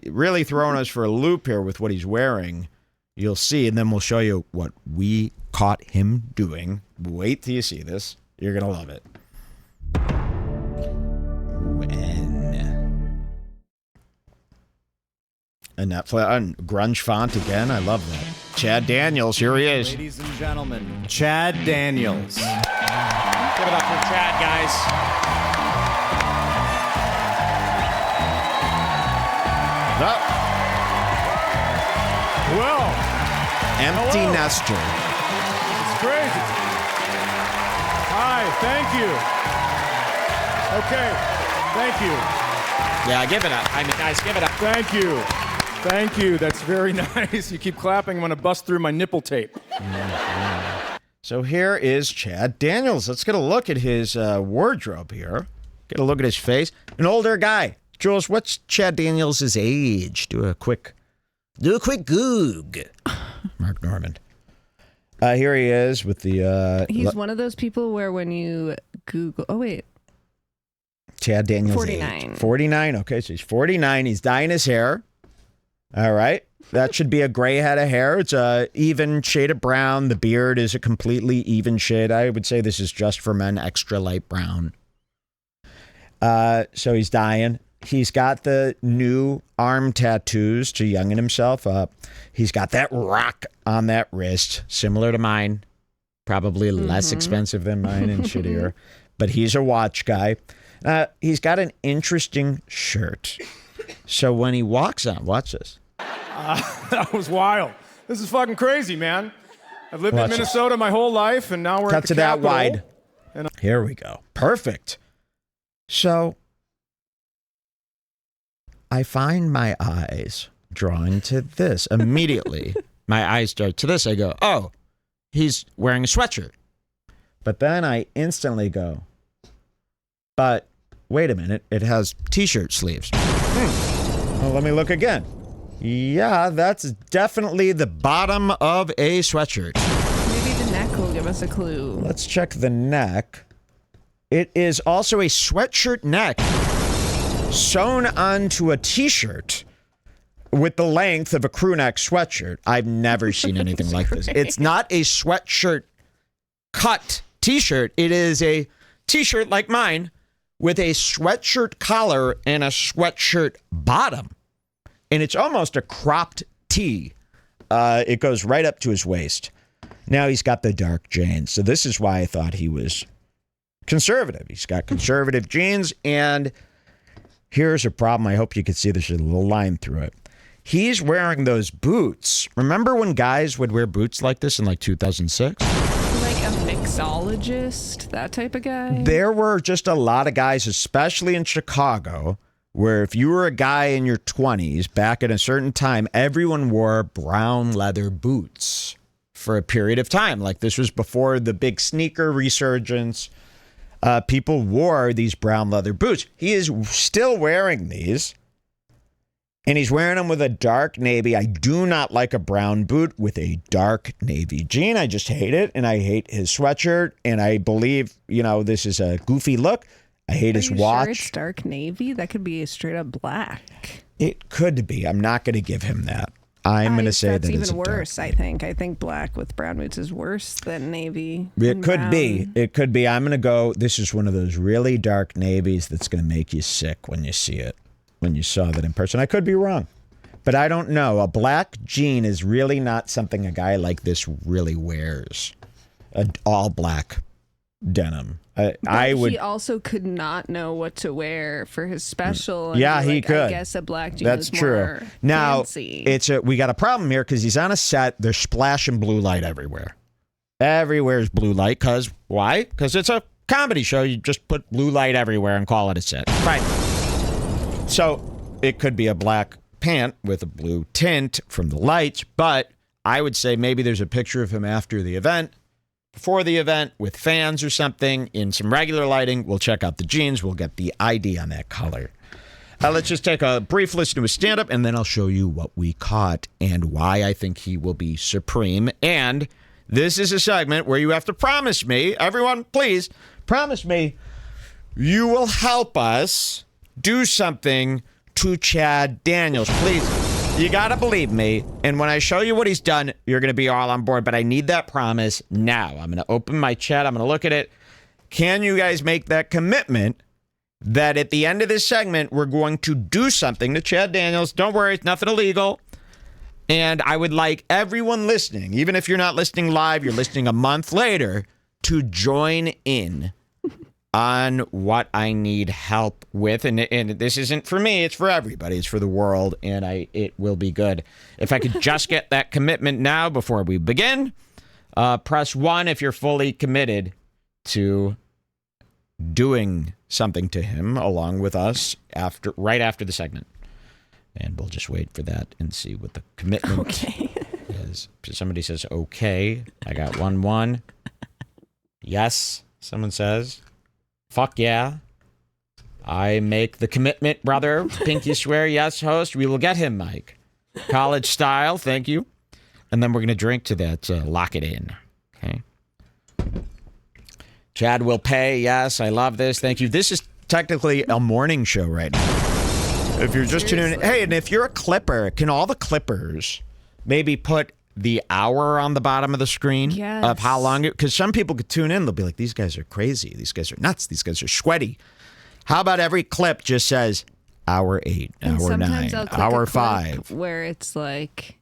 really throwing us for a loop here with what he's wearing. You'll see, and then we'll show you what we caught him doing. Wait till you see this. You're going to love it. And that grunge font again. I love that. Chad Daniels, here he is. Ladies and gentlemen, Chad Daniels. Give it up for Chad, guys. Well, Empty hello. nester. It's crazy. Hi, thank you. Okay, thank you. Yeah, give it up. I mean, guys, give it up. Thank you. Thank you. That's very nice. You keep clapping. I'm going to bust through my nipple tape. So here is Chad Daniels. Let's get a look at his wardrobe here. Get a look at his face. An older guy. Jules, what's Chad Daniels' age? Do a quick goog. Mark Normand. Here he is with the... He's one of those people where when you Google... Oh, wait. Chad Daniels' 49. age. 49. Okay, so he's 49. He's dyeing his hair. All right. That should be a gray head of hair. It's a even shade of brown. The beard is a completely even shade. I would say this is just for men, extra light brown. So he's dyeing. He's got the new arm tattoos to youngin himself up. He's got that rock on that wrist, similar to mine. Probably less expensive than mine and shittier. But he's a watch guy. He's got an interesting shirt. So when he walks on, watch this. That was wild. This is fucking crazy, man. I've lived Watch in this. Minnesota my whole life, and now we're Cut at to the that Capitol. wide. Here we go. Perfect. So I find my eyes drawn to this immediately. My eyes start to this. I go, oh, he's wearing a sweatshirt. But then I instantly go, but wait a minute. It has t-shirt sleeves. Well, let me look again. Yeah, that's definitely the bottom of a sweatshirt. Maybe the neck will give us a clue. Let's check the neck. It is also a sweatshirt neck sewn onto a t-shirt with the length of a crew neck sweatshirt. I've never seen anything like this. It's not a sweatshirt cut t-shirt. It is a t-shirt like mine with a sweatshirt collar and a sweatshirt bottom. And it's almost a cropped tee. It goes right up to his waist. Now he's got the dark jeans. So this is why I thought he was conservative. He's got conservative jeans. And here's a problem. I hope you can see there's a little line through it. He's wearing those boots. Remember when guys would wear boots like this in like 2006? Like a mixologist, that type of guy? There were just a lot of guys, especially in Chicago, where if you were a guy in your 20s, back at a certain time, everyone wore brown leather boots for a period of time. Like this was before the big sneaker resurgence. People wore these brown leather boots. He is still wearing these, and he's wearing them with a dark navy. I do not like a brown boot with a dark navy jean. I just hate it, and I hate his sweatshirt, and I believe, this is a goofy look. I hate his watch. Sure it's dark navy? That could be straight up black. It could be. I'm not going to give him that. I'm going to say that that's it's even worse. I think black with brown boots is worse than navy. It could be. It could be. I'm going to go. This is one of those really dark navies that's going to make you sick when you see it. When you saw that in person, I could be wrong, but I don't know. A black jean is really not something a guy like this really wears. An all black denim. I would. He also could not know what to wear for his special. Yeah, he could. I guess a black jean That's is true. more Now fancy. we got a problem here because he's on a set. There's splashing blue light everywhere. Everywhere's blue light. Cause why? Because it's a comedy show. You just put blue light everywhere and call it a set. Fine. So it could be a black pant with a blue tint from the lights, but I would say maybe there's a picture of him after the event, before the event, with fans or something, in some regular lighting. We'll check out the jeans. We'll get the ID on that color. Let's just take a brief listen to his stand-up, and then I'll show you what we caught and why I think he will be supreme. And this is a segment where you have to promise me, everyone, please, promise me, you will help us do something to Chad Daniels. Please, you got to believe me. And when I show you what he's done, you're going to be all on board. But I need that promise now. I'm going to open my chat. I'm going to look at it. Can you guys make that commitment that at the end of this segment, we're going to do something to Chad Daniels? Don't worry, it's nothing illegal. And I would like everyone listening, even if you're not listening live, you're listening a month later, to join in on what I need help with. And this isn't for me, it's for everybody. It's for the world, and it will be good. If I could just get that commitment now before we begin, press 1 if you're fully committed to doing something to him along with us right after the segment. And we'll just wait for that and see what the commitment is. Somebody says, okay. I got 1. Yes, someone says. Fuck yeah. I make the commitment, brother. Pinky swear, yes, host. We will get him, Mike. College style, thank you. And then we're going to drink to that. Lock it in. Okay. Chad will pay, yes. I love this. Thank you. This is technically a morning show right now. If you're just tuning in. Hey, and if you're a clipper, can all the clippers maybe put the hour on the bottom of the screen of how long it, because some people could tune in, they'll be like, these guys are crazy, these guys are nuts, these guys are sweaty. How about every clip just says hour 8, hour 9, hour 5, where it's like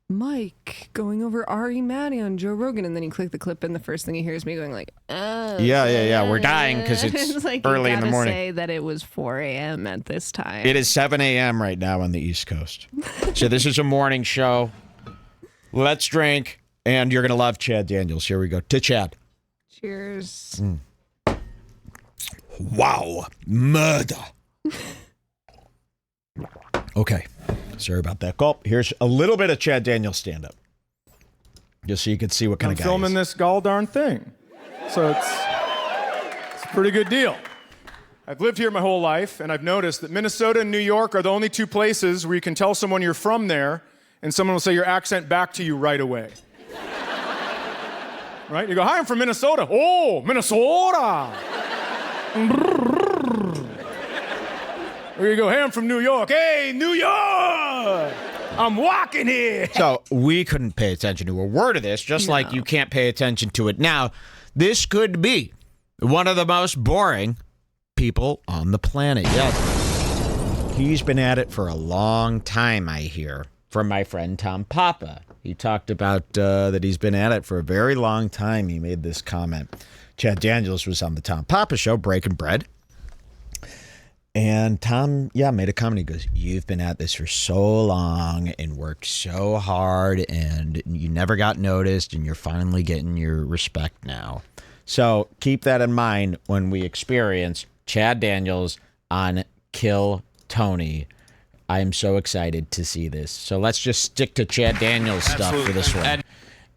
Mike going over Ari Maddie on Joe Rogan, and then you click the clip and the first thing you hear is me going like, oh yeah, we're dying because it's like, early in the morning. Say that it was 4 a.m. at this time. It is 7 a.m. right now on the East Coast. So this is a morning show. Let's drink, and you're going to love Chad Daniels. Here we go. To Chad. Cheers. Wow. Murder. Okay. Sorry about that gulp. Here's a little bit of Chad Daniels stand-up. Just so you can see what kind of guy he is. I'm filming this gall darn thing. So it's a pretty good deal. I've lived here my whole life, and I've noticed that Minnesota and New York are the only 2 places where you can tell someone you're from there, and someone will say your accent back to you right away. Right? You go, hi, I'm from Minnesota. Oh, Minnesota. Or you go, hey, I'm from New York. Hey, New York. I'm walking here. So we couldn't pay attention to a word of this, just like you can't pay attention to it now. This could be one of the most boring people on the planet. Yes. He's been at it for a long time, I hear. From my friend Tom Papa. He talked about that he's been at it for a very long time. He made this comment. Chad Daniels was on the Tom Papa show, Breaking Bread. And Tom, made a comment. He goes, you've been at this for so long and worked so hard and you never got noticed and you're finally getting your respect now. So keep that in mind when we experience Chad Daniels on Kill Tony. I am so excited to see this. So let's just stick to Chad Daniels stuff for this one.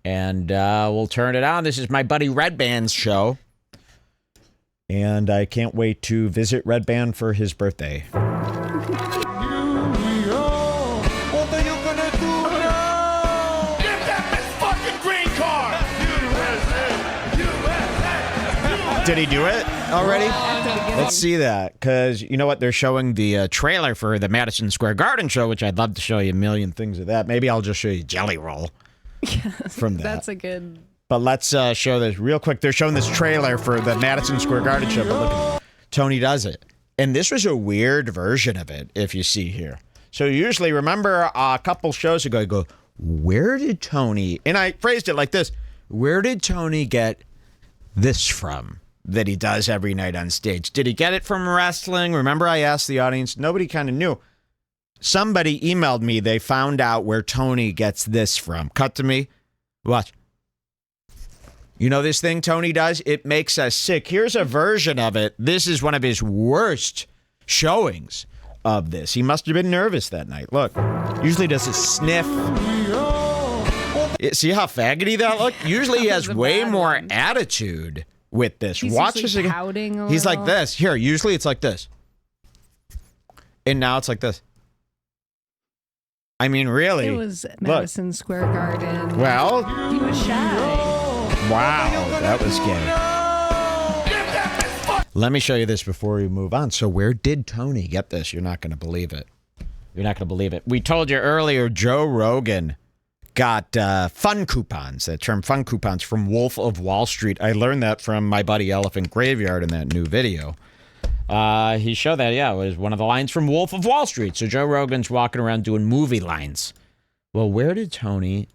And we'll turn it on. This is my buddy Redbar's show. And I can't wait to visit Redbar for his birthday. What are you gonna do now? Give that bitch fucking green card! USA! Did he do it already? Let's see that, because you know what? They're showing the trailer for the Madison Square Garden show, which I'd love to show you a million things of that. Maybe I'll just show you Jelly Roll from that. That's a good... But let's show this real quick. They're showing this trailer for the Madison Square Garden show, but look, Tony does it. And this was a weird version of it, if you see here. So usually, remember a couple shows ago, I go, where did Tony... And I phrased it like this. Where did Tony get this from that he does every night on stage? Did he get it from wrestling? Remember I asked the audience? Nobody kind of knew. Somebody emailed me. They found out where Tony gets this from. Cut to me. Watch. You know this thing Tony does? It makes us sick. Here's a version of it. This is one of his worst showings of this. He must have been nervous that night. Look, usually does a sniff. See how faggoty that looked? Usually he has way more attitude with this. Watch this again. He's like this. Here, usually it's like this. And now it's like this. I mean, really. It was Madison Square Garden. Well. He was shy. Wow, that was gay. Let me show you this before we move on. So where did Tony get this? You're not going to believe it. You're not going to believe it. We told you earlier, Joe Rogan got fun coupons, that term fun coupons, from Wolf of Wall Street. I learned that from my buddy Elephant Graveyard in that new video. He showed that, it was one of the lines from Wolf of Wall Street. So Joe Rogan's walking around doing movie lines. Well, where did Tony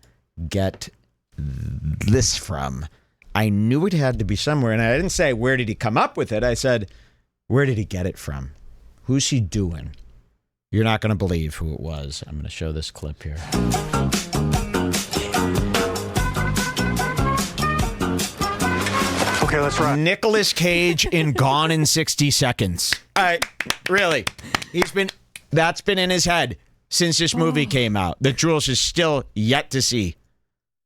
get this from? I knew it had to be somewhere, and I didn't say, where did he come up with it? I said, where did he get it from? Who's he doing? You're not going to believe who it was. I'm going to show this clip here. Okay, let's run. Nicolas Cage in Gone in 60 Seconds. Really. That's been in his head since this movie came out, that Jules is still yet to see.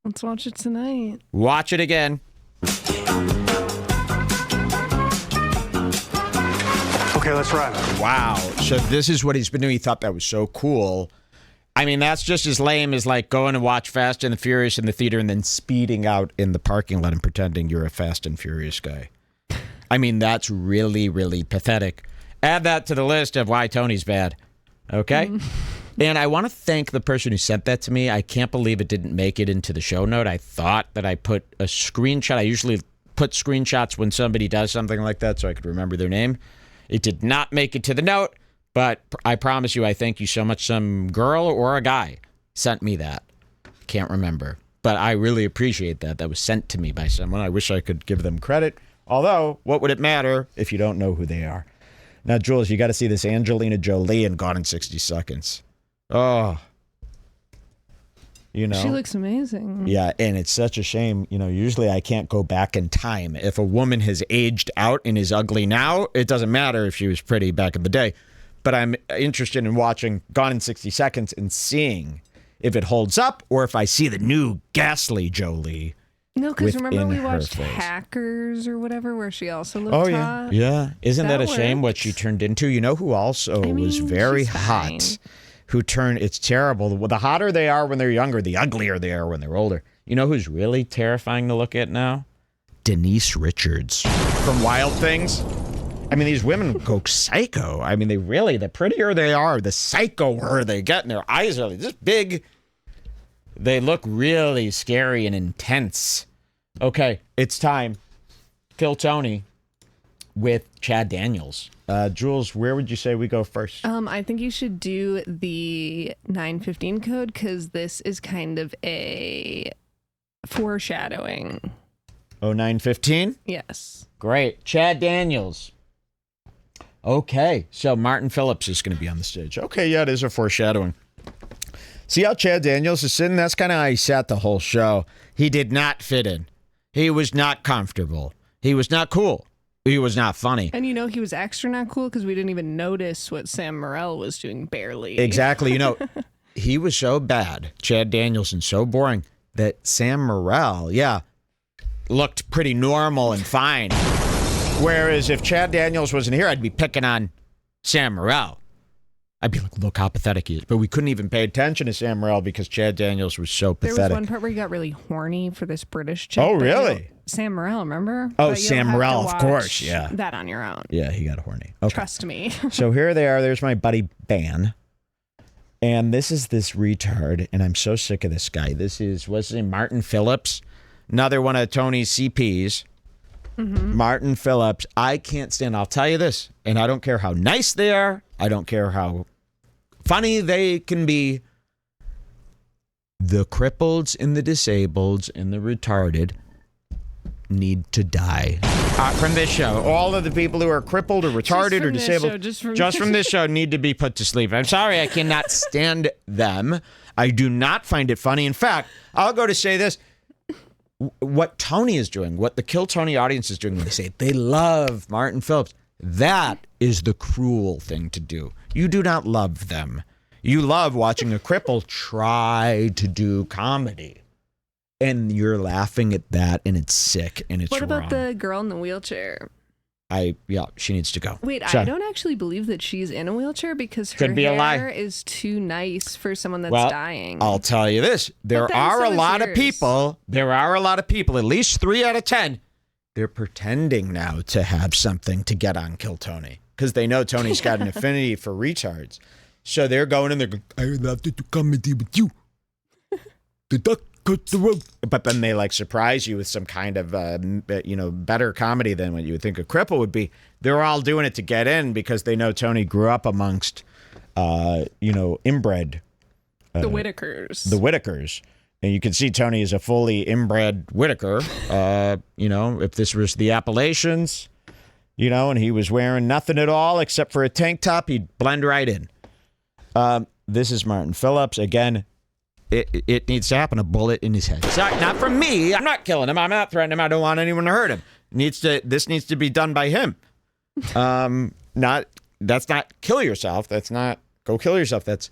Let's watch it tonight. Watch it again. Okay, let's run. Wow. So this is what he's been doing. He thought that was so cool. I mean, that's just as lame as like going to watch Fast and the Furious in the theater and then speeding out in the parking lot and pretending you're a Fast and Furious guy. I mean, that's really, really pathetic. Add that to the list of why Tony's bad. Okay? And I want to thank the person who sent that to me. I can't believe it didn't make it into the show note. I thought that I put a screenshot. I usually put screenshots when somebody does something like that so I could remember their name. It did not make it to the note, but I promise you, I thank you so much. Some girl or a guy sent me that. Can't remember. But I really appreciate that. That was sent to me by someone. I wish I could give them credit. Although, what would it matter if you don't know who they are? Now, Jules, you got to see this Angelina Jolie in Gone in 60 Seconds. Oh. You know? She looks amazing. Yeah, and it's such a shame. You know, usually I can't go back in time. If a woman has aged out and is ugly now, it doesn't matter if she was pretty back in the day. But I'm interested in watching Gone in 60 Seconds and seeing if it holds up or if I see the new ghastly Jolie. No, because remember we within her watched face. Hackers or whatever where she also looked hot? Yeah. Isn't that a That shame what works. she turned into? You know who also was mean, very she's hot? fine. Who turned, it's terrible. The hotter they are when they're younger, the uglier they are when they're older. You know who's really terrifying to look at now? Denise Richards from Wild Things. I mean, these women go psycho. I mean, the prettier they are, the psychoer they get, and their eyes are just big. They look really scary and intense. Okay, it's time. Kill Tony with Chad Daniels. Jules, where would you say we go first? I think you should do the 915 code because this is kind of a foreshadowing. Oh, 915? Yes. Great. Chad Daniels. Okay, so Martin Phillips is going to be on the stage. Okay, yeah, it is a foreshadowing. See how Chad Daniels is sitting? That's kind of how he sat the whole show. He did not fit in. He was not comfortable. He was not cool. He was not funny. And you know, he was extra not cool because we didn't even notice what Sam Morril was doing barely. Exactly. You know, he was so bad, Chad Danielson, so boring, that Sam Morril, looked pretty normal and fine. Whereas if Chad Daniels wasn't here, I'd be picking on Sam Morril. I'd be like, look how pathetic he is. But we couldn't even pay attention to Sam Morril because Chad Daniels was so There pathetic. was one part where he got really horny for this British chick. Oh, but really? Sam Morril, remember? Oh, But you'll Sam have to Morril, of watch course, yeah. That on your own. Yeah, he got horny. Okay. Trust me. So here they are. There's my buddy Ban. And this is this retard. And I'm so sick of this guy. This is, what's his name? Martin Phillips. Another one of Tony's CPs. Mm-hmm. Martin Phillips. I can't stand. I'll tell you this. And I don't care how nice they are. I don't care how funny they can be. The crippled and the disabled and the retarded need to die from this show. All of the people who are crippled or retarded or from this disabled, show, just from this show, need to be put to sleep. I'm sorry, I cannot stand them. I do not find it funny. In fact, I'll go to say this. What Tony is doing, what the Kill Tony audience is doing when they say they love Martin Phillips, that is the cruel thing to do. You do not love them. You love watching a cripple try to do comedy. And you're laughing at that, and it's sick, and it's What about wrong. the girl in the wheelchair? She needs to go. Wait, So- I don't actually believe that she's in a wheelchair because her Could be a lie. hair is too nice for someone that's Well, dying. I'll tell you this. There then are so a is lot of yours. people, at least 3 out of 10, they're pretending now to have something to get on Kill Tony because they know Tony's got an affinity for retards. So they're going and they're going, I would love to do comedy with you. The duck cut the rope. But then they like surprise you with some kind of, better comedy than what you would think a cripple would be. They're all doing it to get in because they know Tony grew up amongst, inbred. The Whitakers. The Whitakers. And you can see Tony is a fully inbred Whitaker. If this was the Appalachians, and he was wearing nothing at all except for a tank top, he'd blend right in. This is Martin Phillips. Again, it needs to happen. A bullet in his head. Sorry, not from me. I'm not killing him. I'm not threatening him. I don't want anyone to hurt him. This needs to be done by him. That's not kill yourself. That's not go kill yourself. That's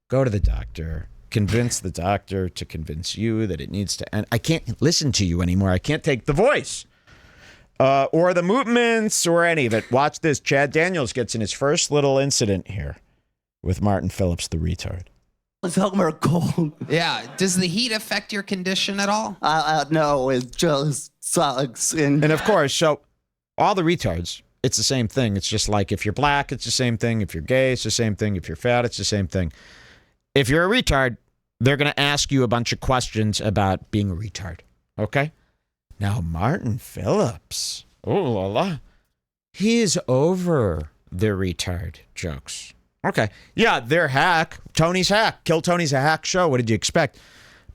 go to the doctor. Convince the doctor to convince you that it needs to end. I can't listen to you anymore. I can't take the voice or the movements or any of it. Watch this. Chad Daniels gets in his first little incident here with Martin Phillips, the retard. It's Elmer cold. Yeah. Does the heat affect your condition at all? No, it just sucks. And of course, so all the retards, it's the same thing. It's just like if you're black, it's the same thing. If you're gay, it's the same thing. If you're fat, it's the same thing. If you're a retard, they're going to ask you a bunch of questions about being a retard. Okay? Now, Martin Phillips, oh la la, he is over the retard jokes. Okay. Yeah, they're hack. Tony's hack. Kill Tony's a hack show. What did you expect?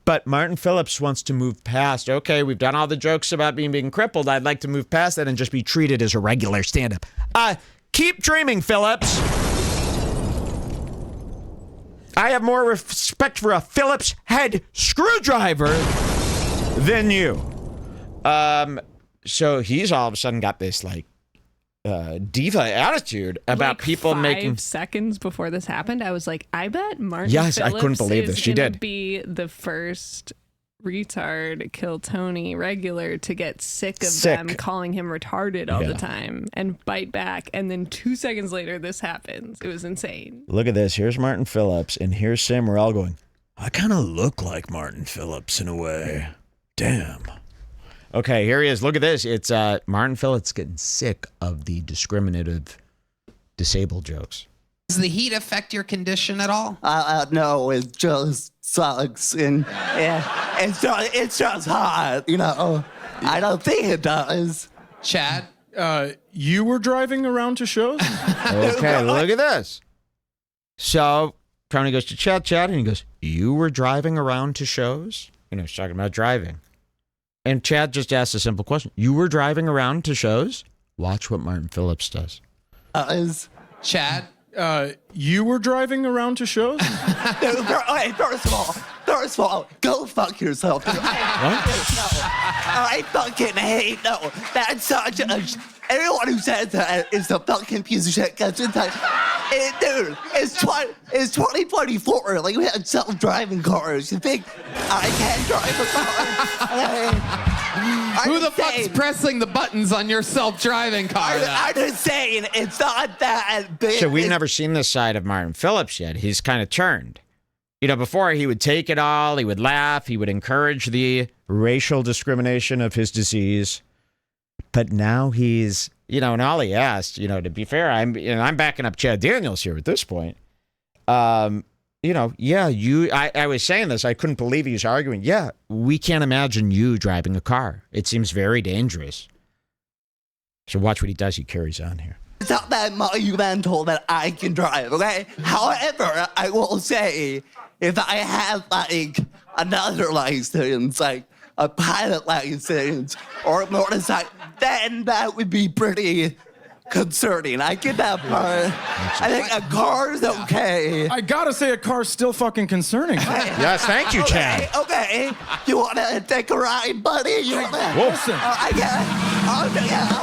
But Martin Phillips wants to move past, okay, we've done all the jokes about being crippled. I'd like to move past that and just be treated as a regular stand-up. Keep dreaming, Phillips. I have more respect for a Phillips head screwdriver than you. So he's all of a sudden got this like diva attitude about people making 5 seconds before this happened. I was like, I bet Martin Yes, Phillips I couldn't believe this. She did. Be the first retard kill Tony regular to get sick of them calling him retarded all the time and bite back. And then 2 seconds later, this happens. It was insane. Look at this. Here's Martin Phillips, and here's Sam Morril going, I kind of look like Martin Phillips in a way. Damn. Okay, here he is. Look at this. It's Martin Phillips getting sick of the discriminative disabled jokes. Does the heat affect your condition at all? No, it just sucks. And it's just hot, I don't think it does. Chad? You were driving around to shows? Okay, look at this. So Tony goes to Chad, and he goes, you were driving around to shows? He's talking about driving. And Chad just asked a simple question. You were driving around to shows? Watch what Martin Phillips does. Chad? You were driving around to shows? Okay, first of all, go fuck yourself. I fucking hate, that's such a, everyone who says that is a fucking piece of shit, because it's like, dude, it's 2024, like we had self-driving cars. You think I can't drive a car? Who the fuck's pressing the buttons on your self-driving car? I'm just saying, it's not that big. So we've never seen this side of Martin Phillips yet. He's kind of turned. Before he would take it all, he would laugh, he would encourage the racial discrimination of his disease. But now he's, and all he asked, to be fair, I'm backing up Chad Daniels here at this point. I was saying this, I couldn't believe he was arguing. Yeah, we can't imagine you driving a car. It seems very dangerous. So watch what he does. He carries on here. It's not that monumental that I can drive, okay? However, I will say, if I have, another license, like a pilot license or a motorcycle, then that would be pretty concerning. I get that part. I think a car's okay. I gotta say, a car's still fucking concerning. Yes, thank you, Chad. Okay. You want to take a ride, buddy? You want to? Listen. I'm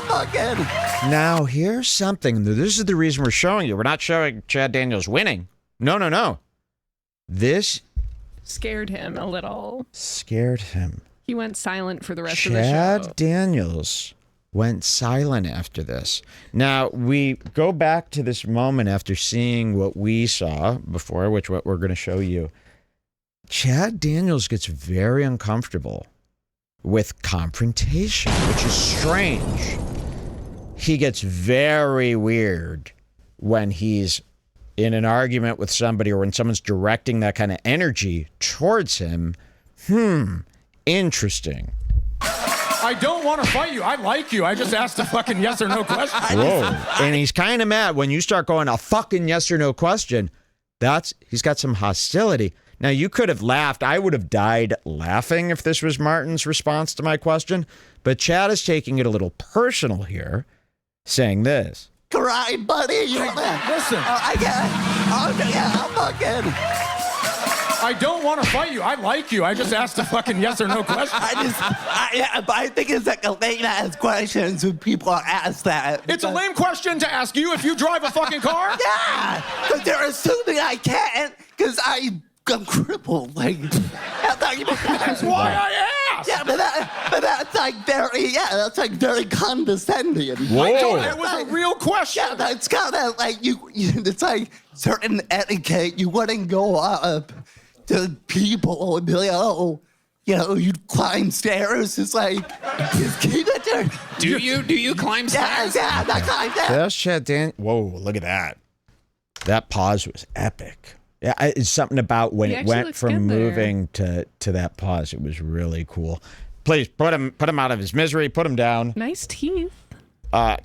fucking. Now, here's something. This is the reason we're showing you. We're not showing Chad Daniels winning. No. This Scared him a little. Scared him. He went silent for the rest of the show. Chad Daniels went silent after this. Now, we go back to this moment after seeing what we saw before, which what we're going to show you. Chad Daniels gets very uncomfortable with confrontation, which is strange. He gets very weird when he's in an argument with somebody or when someone's directing that kind of energy towards him, interesting. I don't want to fight you. I like you. I just asked a fucking yes or no question. Whoa. And he's kind of mad when you start going a fucking yes or no question. He's got some hostility. Now, you could have laughed. I would have died laughing if this was Martin's response to my question. But Chad is taking it a little personal here, saying this. Cry, buddy. You Listen. I I'm fucking. I don't want to fight you. I like you. I just asked a fucking yes or no question. I think it's like a lame ass question when people ask that. It's a lame question to ask you if you drive a fucking car? Yeah, but they're assuming I can't because I'm crippled. Like, That's why I asked. Yeah, but that's like very condescending. Whoa. It was a real question. Yeah, that's kind of like it's like certain etiquette. You wouldn't go up to people and be like, oh, you climb stairs. It's like, just keep it there. Do you climb stairs? Yeah, I climb stairs. That's Chad Dan. Whoa, look at that. That pause was epic. Yeah, it's something about when it went from moving to that pause. It was really cool. Please put him out of his misery. Put him down. Nice teeth.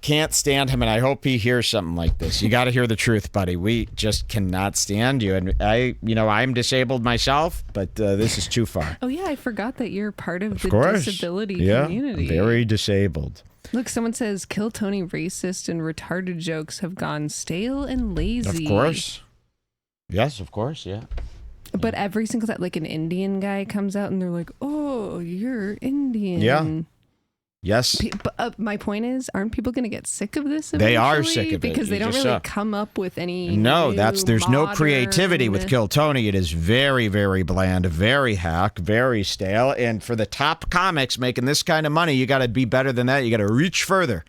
Can't stand him, and I hope he hears something like this. You got to hear the truth, buddy. We just cannot stand you. And I'm disabled myself, but this is too far. Oh yeah, I forgot that you're part of the course. disability Yeah, community. Very disabled. Look, someone says kill Tony racist and retarded jokes have gone stale and lazy. Of course. Yes, of course, yeah. But every single time, like an Indian guy comes out and they're like, "Oh, you're Indian." Yeah. Yes. But my point is, aren't people going to get sick of this? They are eventually? sick of it. Because they don't really come up with any. No, there's no modern creativity with Kill Tony. It is very, very bland, very hack, very stale. And for the top comics making this kind of money, you got to be better than that. You got to reach further.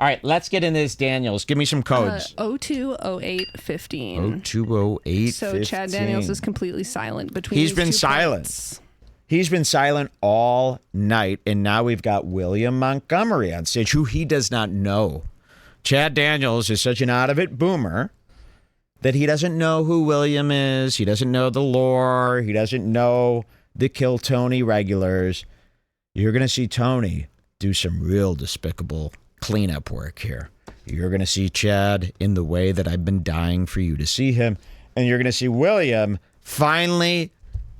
All right, let's get into this, Daniels. Give me some codes. 020815. 020815. So Chad Daniels is completely silent between. He's these been two silent. points. He's been silent all night, and now we've got William Montgomery on stage, who he does not know. Chad Daniels is such an out-of-it boomer that he doesn't know who William is. He doesn't know the lore. He doesn't know the Kill Tony regulars. You're going to see Tony do some real despicable cleanup work here. You're going to see Chad in the way that I've been dying for you to see him, and you're going to see William finally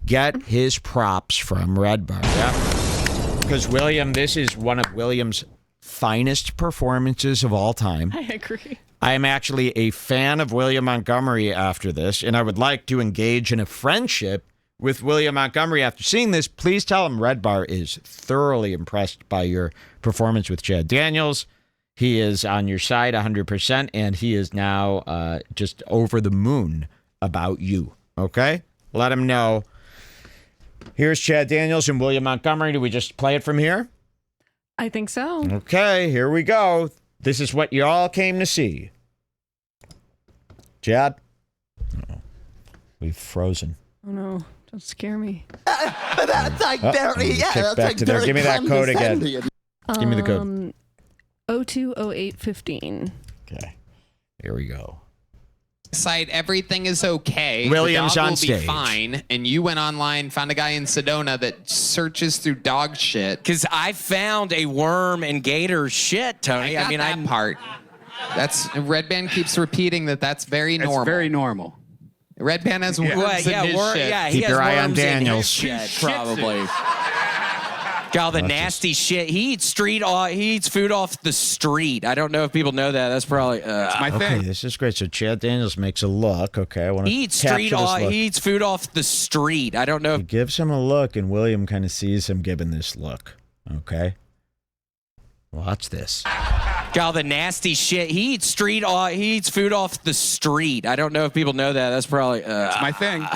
get his props from Redbar. Yeah. Because William, this is one of William's finest performances of all time. I agree. I am actually a fan of William Montgomery after this, and I would like to engage in a friendship with William Montgomery after seeing this. Please tell him Redbar is thoroughly impressed by your performance with Chad Daniels. He is on your side 100%, and he is now just over the moon about you. Okay? Let him know. Here's Chad Daniels and William Montgomery. Do we just play it from here? I think so. Okay, here we go. This is what you all came to see. Chad? Uh-oh. We've frozen. Oh no, don't scare me. But that's like very, that's like to there. very Give me that code again. condescending. Give me the code. 020815. Okay, here we go. Site, everything is okay. William's the dog on will stage. Be fine. And you went online, found a guy in Sedona that searches through dog shit. Because I found a worm and gator shit, Tony. I got that part. That's Red Band keeps repeating that's very normal. It's very normal. Red Band has worms in his shit. Yeah, Keep he your has eye on worms in his Daniels. shit, probably. Got all the nasty shit. He eats food off the street. I don't know if people know that. That's probably My Okay, thing. this is great. So Chad Daniels makes a look. Okay, I want to he eats capture this look. He eats food off the street. I don't know. He gives him a look, and William kind of sees him giving this look. Okay, watch this. Got all the nasty shit. He eats food off the street. I don't know if people know that. That's probably My thing.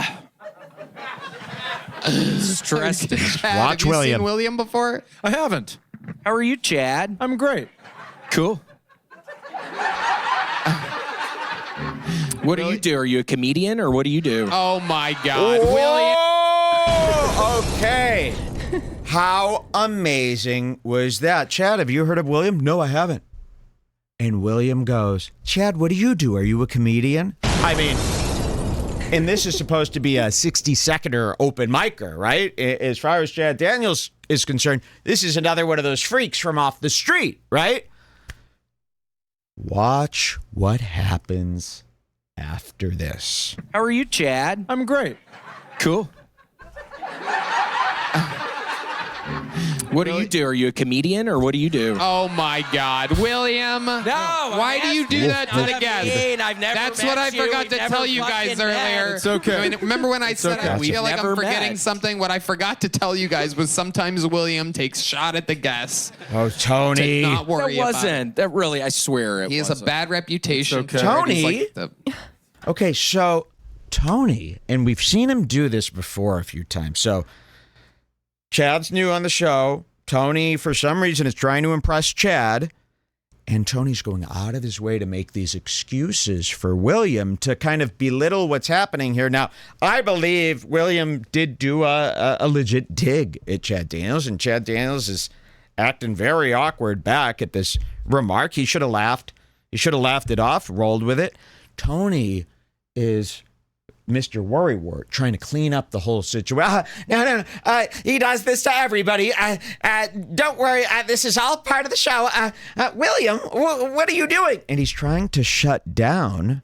stressed. Chad, Watch have you William. seen William before? I haven't. How are you, Chad? I'm great. Cool. What do you do? Are you a comedian or what do you do? Oh my God, William. Oh, okay. How amazing was that? Chad, have you heard of William? No, I haven't. And William goes, Chad, what do you do? Are you a comedian? I mean, and this is supposed to be a 60-seconder open micer, right? As far as Chad Daniels is concerned, this is another one of those freaks from off the street, right? Watch what happens after this. How are you, Chad? I'm great. Cool. What do you do? Are you a comedian or what do you do? Oh my God, William! No, why do you do that to the guest? I've never That's met what I you. forgot We've to tell you guys earlier. It's okay. I mean, remember when I said okay. I feel like Never I'm forgetting met. something? What I forgot to tell you guys was sometimes William takes shot at the guests. Oh, To Tony. not worry That about it. wasn't. That really, I swear it He has a wasn't. bad reputation. It's okay. for it. He's Tony? like the- Okay, so Tony, and we've seen him do this before a few times. So Chad's new on the show. Tony, for some reason, is trying to impress Chad. And Tony's going out of his way to make these excuses for William to kind of belittle what's happening here. Now, I believe William did do a legit dig at Chad Daniels, and Chad Daniels is acting very awkward back at this remark. He should have laughed. He should have laughed it off, rolled with it. Tony is Mr. Worrywart trying to clean up the whole situation. No. He does this to everybody. Don't worry. This is all part of the show. William, what are you doing? And he's trying to shut down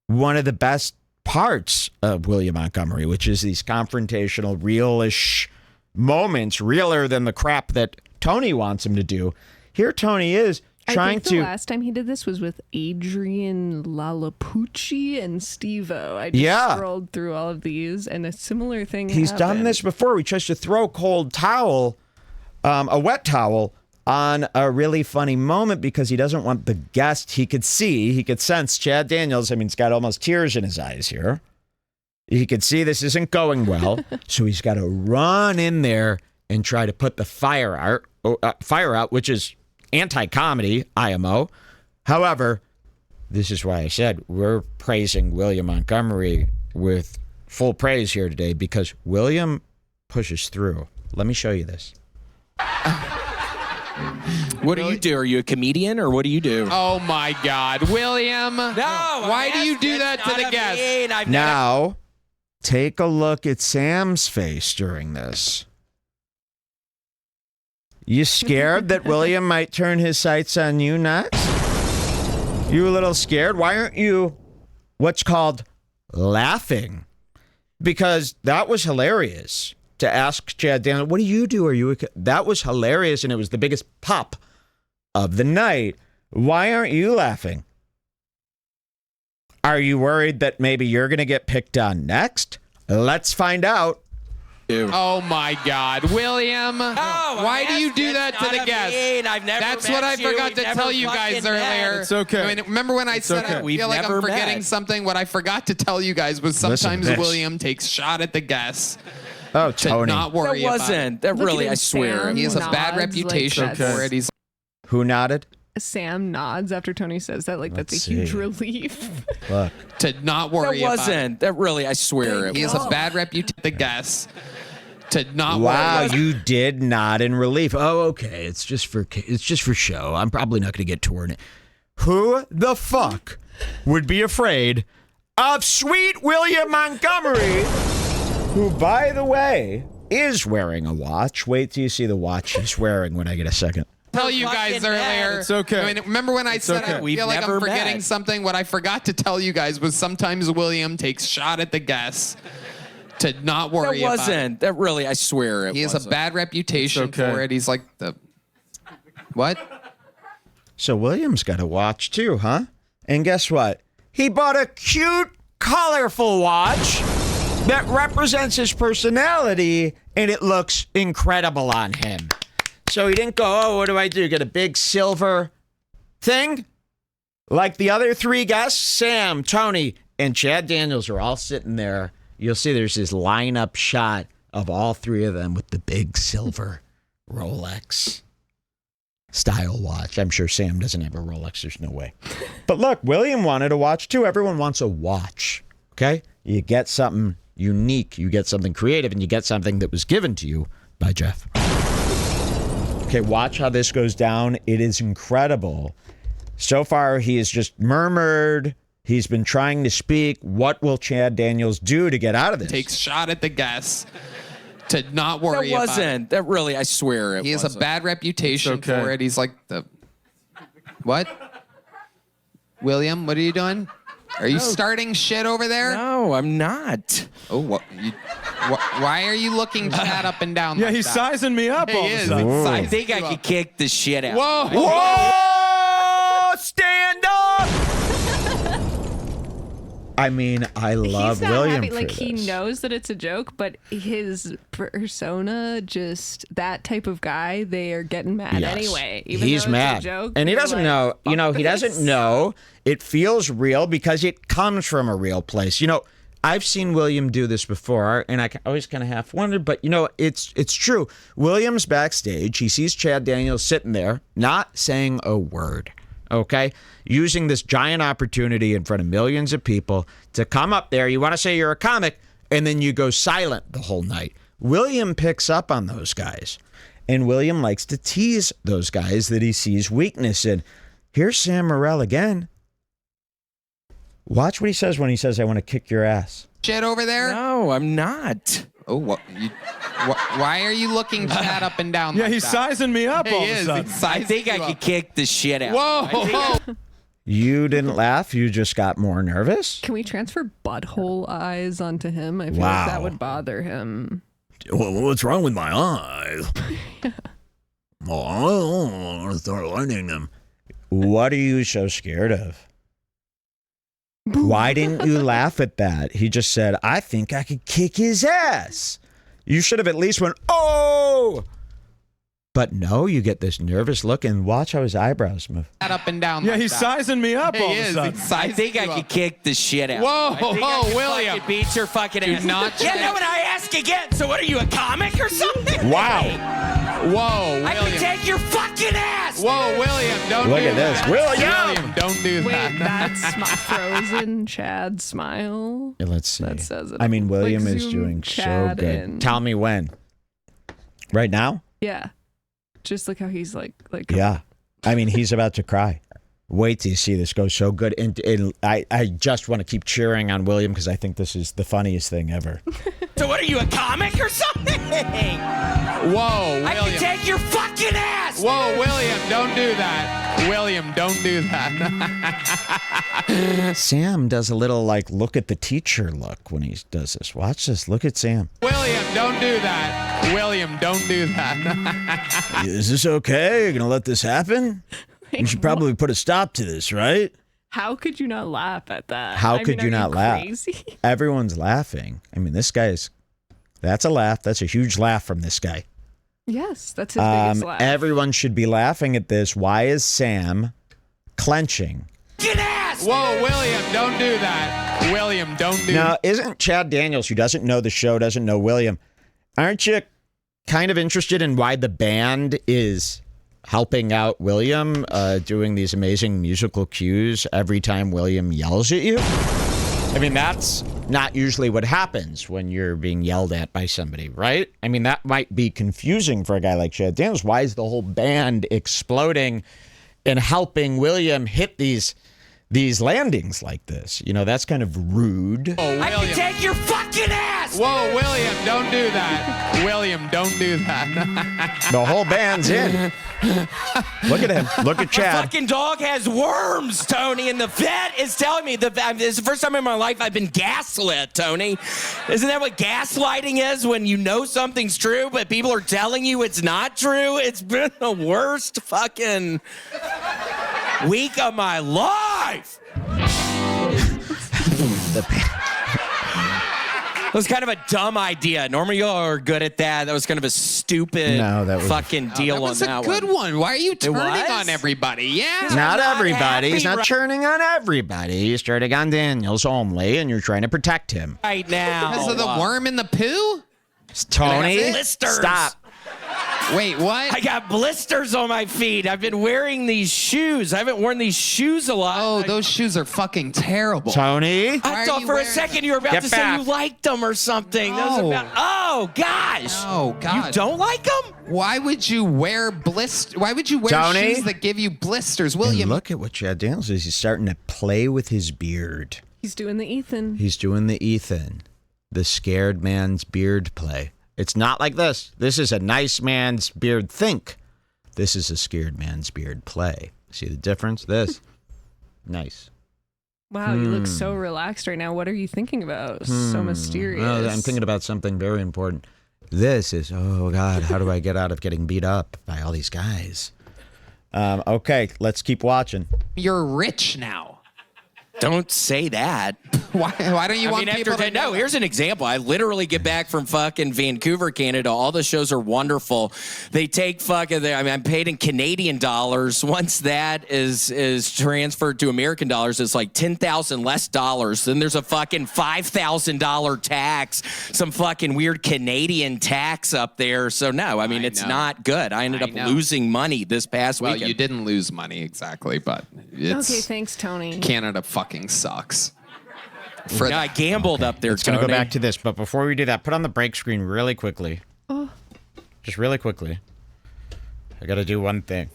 one of the best parts of William Montgomery, which is these confrontational, real-ish moments, realer than the crap that Tony wants him to do. Here Tony is trying I think the last time he did this was with Adrian Lalapucci and Steve-O. I just scrolled through all of these, and a similar thing He's done happened. this before. He tries to throw cold towel, a wet towel, on a really funny moment because he doesn't want the guest. He could sense Chad Daniels. I mean, he's got almost tears in his eyes here. He could see this isn't going well, so he's got to run in there and try to put the fire out, which is anti-comedy, IMO. However, this is why I said we're praising William Montgomery with full praise here today because William pushes through. Let me show you this. What do you do? Are you a comedian or what do you do? Oh my God, William! No, why do you do that to the guest? Now, take a look at Sam's face during this. You scared that William might turn his sights on you next? You a little scared? Why aren't you what's called laughing? Because that was hilarious to ask Chad Daniels, what do you do? That was hilarious, and it was the biggest pop of the night. Why aren't you laughing? Are you worried that maybe you're going to get picked on next? Let's find out. Oh my God, William! Why do you do that to the guest? That's what I forgot to tell you guys earlier. It's okay. I mean, remember when I said okay. I We've feel like I'm never forgetting met. something? What I forgot to tell you guys was Listen sometimes to this. William takes shot at the guests. Oh, To Tony. not That worry about it. wasn't. That Look really, at I him, swear. Sam. He has a Nods bad like reputation that's- for it. He's Who nodded? Sam nods after Tony says that, like Let's that's a huge see. relief. Look. to not worry That about it. wasn't. That really, I swear it He has wasn't. a bad reputation. The guests. To not Wow, worry about you did nod in relief. Oh, okay. It's just for show. I'm probably not going to get torn. Who the fuck would be afraid of sweet William Montgomery, who, by the way, is wearing a watch? Wait till you see the watch he's wearing when I get a second. tell you guys Fucking mad. earlier. It's okay. I mean, remember when I said okay. I We've feel like never I'm forgetting met. something? What I forgot to tell you guys was sometimes William takes shot at the guests. To not worry That about it. wasn't. That really, I swear it He has a wasn't. bad reputation It's okay. for it. He's like the what? So William's got a watch too, huh? And guess what? He bought a cute, colorful watch that represents his personality, and it looks incredible on him. So he didn't go, oh, what do I do? Get a big silver thing? Like the other three guests, Sam, Tony, and Chad Daniels are all sitting there. You'll see there's this lineup shot of all three of them with the big silver Rolex style watch. I'm sure Sam doesn't have a Rolex. There's no way. But look, William wanted a watch too. Everyone wants a watch. Okay? You get something unique, you get something creative, and you get something that was given to you by Jeff. Okay, watch how this goes down. It is incredible. So far, he has just murmured He's been trying to speak. What will Chad Daniels do to get out of this? Takes shot at the guests to not worry about it. That really, I swear it He has wasn't. a bad reputation for it. He's like the... What? William, what are you doing? Are you starting shit over there? No, I'm not. Oh, what? Why are you looking Chad up and down? Yeah, like he's that? sizing me up all of a is. sudden. I think I could kick the shit out. Whoa! Whoa! Stand up! I mean, I love He's not William happy. for Like, he this. knows that it's a joke, but his persona, just that type of guy, they are getting mad Yes. anyway. Even He's though it's mad. a joke, And he they're doesn't like, know, you know, "Fuck he this." doesn't know it feels real because it comes from a real place. You know, I've seen William do this before, and I always kind of half wondered, but you know, it's true. William's backstage. He sees Chad Daniels sitting there, not saying a word. Okay, using this giant opportunity in front of millions of people to come up there. You want to say you're a comic, and then you go silent the whole night. William picks up on those guys, and William likes to tease those guys that he sees weakness in. Here's Sam Morril again. Watch what he says when he says, "I want to kick your ass." Shit over there? No, I'm not. Oh, what? Why are you looking Chad up and down? Yeah, like he's that? sizing me up all He of a is. sudden. He's I sizing think I you could up. kick the shit out. Whoa! You didn't laugh. You just got more nervous. Can we transfer butthole eyes onto him? I feel Wow. like that would bother him. Well, what's wrong with my eyes? Oh, I don't want to start lighting them. What are you so scared of? Why didn't you laugh at that? He just said, "I think I could kick his ass." You should have at least went, "Oh!" But no, you get this nervous look, and watch how his eyebrows move. Chad up and down. Yeah, like he's that. sizing me up all He of a is. sudden. He's I sizing think I you could up. kick the shit out. Whoa, I think I whoa, could William. fucking beat your fucking Do ass. not Yeah, check. no, and I ask again. So what are you, a comic or something? Wow. Whoa, I could William. take your fucking ass. Whoa, William, don't Look do at this. that. William! Don't do Wait, that. that's my frozen Chad smile. Yeah, let's see. That says it I mean, all. William Like, is zoom doing Chad so good. in. Tell me when. Right now? Yeah. Just look how he's like. Yeah. I mean, he's about to cry. Wait till you see this go so good. And I just want to keep cheering on William because I think this is the funniest thing ever. So what are you, a comic or something? Whoa, I could William. take your fucking ass. Whoa, William, don't do that. William, don't do that. Sam does a little like look at the teacher look when he does this. Watch this. Look at Sam. William, don't do that. William, don't do that. Is this okay? You're going to let this happen? You should probably put a stop to this, right? How could you not laugh at that? How I could mean, you are not laugh? Crazy? Everyone's laughing. I mean, this guy's, that's a laugh. That's a huge laugh from this guy. Yes, that's his biggest laugh. Everyone should be laughing at this. Why is Sam clenching? Fucking ass. Whoa, William, don't do that. William, don't do Now, that. isn't Chad Daniels, who doesn't know the show, doesn't know William, aren't you kind of interested in why the band is helping out William, doing these amazing musical cues every time William yells at you? I mean, that's not usually what happens when you're being yelled at by somebody, right? I mean, that might be confusing for a guy like Chad Daniels. Why is the whole band exploding and helping William hit these landings like this? You know, that's kind of rude. Whoa, I could William. take your fucking ass. Whoa, William, don't do that. William, don't do that. The whole band's in. Look at him. Look at My Chad. fucking dog has worms, Tony, and the vet is telling me this is the first time in my life I've been gaslit, Tony. Isn't that what gaslighting is? When you know something's true, but people are telling you it's not true? It's been the worst fucking week of my life. That was kind of a dumb idea. Normally you all are good at that. That was kind of a stupid No, that was- fucking deal That was on a that good one. Why are you turning was? on everybody? Yeah. Not not everybody. He's happy not right- turning on everybody. He's turning on Daniels only, and you're trying to protect him. right now. Because of the worm in the poo? Tony, Blisters. stop. Wait, what? I got blisters on my feet. I've been wearing these shoes. I haven't worn these shoes a lot. Oh, those shoes are fucking terrible. Tony. Why I are thought you for a wearing second you were about Get to back. say you liked them or something. Those No. are about, oh, Oh gosh. Oh God. You don't like them? Why would you wear Tony? shoes that give you blisters, And William? look at what Chad Daniels is. He's starting to play with his beard. He's doing the Ethan. He's doing the Ethan, the scared man's beard play. It's not like this. This is a nice man's beard think. This is a scared man's beard play. See the difference? This. Nice. Wow, you look so relaxed right now. What are you thinking about? So mysterious. Well, I'm thinking about something very important. This is, oh God, how do I get out of getting beat up by all these guys? Okay, let's keep watching. You're rich now. Don't say that. Why don't you want people to know? No, here's an example. I literally get back from fucking Vancouver, Canada. All the shows are wonderful. They take I'm paid in Canadian dollars. Once that is transferred to American dollars, it's like $10,000 less dollars. Then there's a fucking $5,000 tax, some fucking weird Canadian tax up there. So no, I mean, it's not good. I ended up losing money this past weekend. Well, you didn't lose money exactly, but it's Okay, thanks, Tony. Canada fucking sucks. I gambled up there, It's going to go back to this, but before we do that, put on the break screen really quickly. Oh. Just really quickly. I got to do one thing.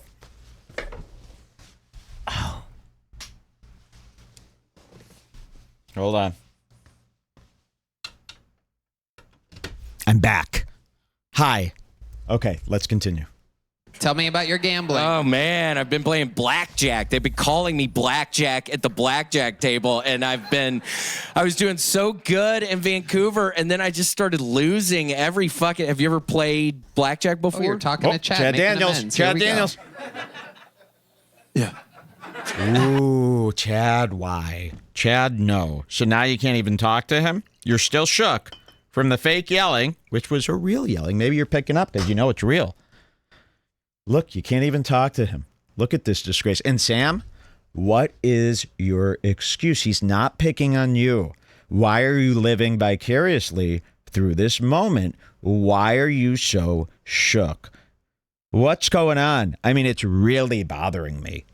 Oh. Hold on. I'm back. Hi. Okay, let's continue. Tell me about your gambling. Oh, man, I've been playing blackjack. They've been calling me blackjack at the blackjack table, and I was doing so good in Vancouver, and then I just started losing every fucking... Have you ever played blackjack before? Oh, you're talking to Chad. Chad making Daniels. amends. Here Chad we go. Daniels. Yeah. Ooh, Chad, why? Chad, no. So now you can't even talk to him? You're still shook from the fake yelling, which was a real yelling. Maybe you're picking up because you know it's real. Look, you can't even talk to him. Look at this disgrace. And Sam, what is your excuse? He's not picking on you. Why are you living vicariously through this moment? Why are you so shook? What's going on? I mean, it's really bothering me.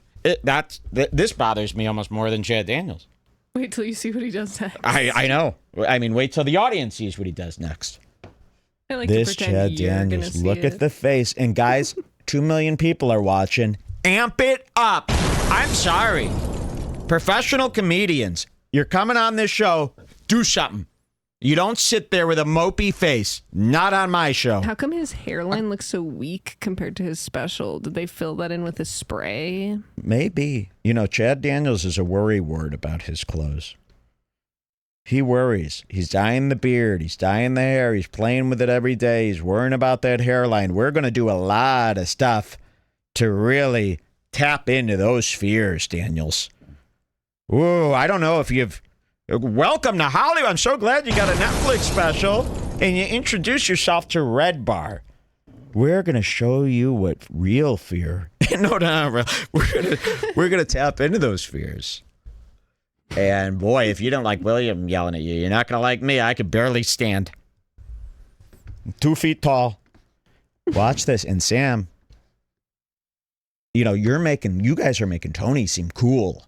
This bothers me almost more than Chad Daniels. Wait till you see what he does next. I know. I mean, wait till the audience sees what he does next. I like This to pretend Chad you're gonna Daniels. see Look it. at the face. And guys, 2 million people are watching. Amp it up. I'm sorry. Professional comedians, you're coming on this show. Do something. You don't sit there with a mopey face. Not on my show. How come his hairline looks so weak compared to his special? Did they fill that in with a spray? Maybe. You know, Chad Daniels is a worry word about his clothes. He worries. He's dyeing the beard. He's dyeing the hair. He's playing with it every day. He's worrying about that hairline. We're going to do a lot of stuff to really tap into those fears, Daniels. Ooh, I don't know if you've... Welcome to Hollywood. I'm so glad you got a Netflix special and you introduce yourself to Redbar. We're going to show you what real fear... No, we're going to tap into those fears. And boy, if you don't like William yelling at you, you're not going to like me. I could barely stand. I'm 2 feet tall. Watch this. And Sam, you know, you guys are making Tony seem cool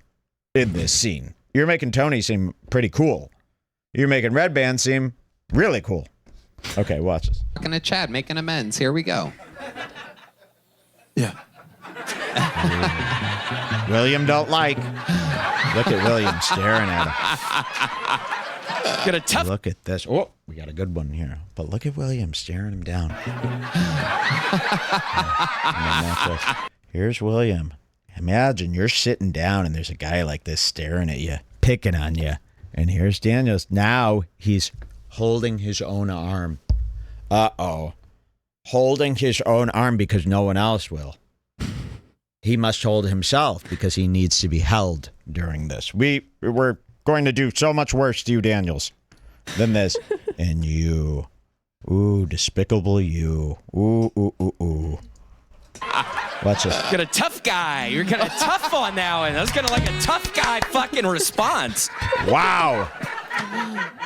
in this scene. You're making Tony seem pretty cool. You're making Red Band seem really cool. Okay, watch this. Talking to Chad, making amends. Here we go. Yeah. William don't like. Look at William staring at him. Got a tough... Look at this. Oh, we got a good one here. But look at William staring him down. Here's William. Imagine you're sitting down and there's a guy like this staring at you, picking on you. And here's Daniels. Now he's holding his own arm. Uh-oh. Holding his own arm because no one else will. He must hold himself because he needs to be held during this. We're going to do so much worse to you, Daniels, than this. And you. Ooh, despicable you. Ooh, ooh, ooh, ooh. Watch this. Got a tough guy. You're kind of tough on that one. That was kind of like a tough guy fucking response. Wow.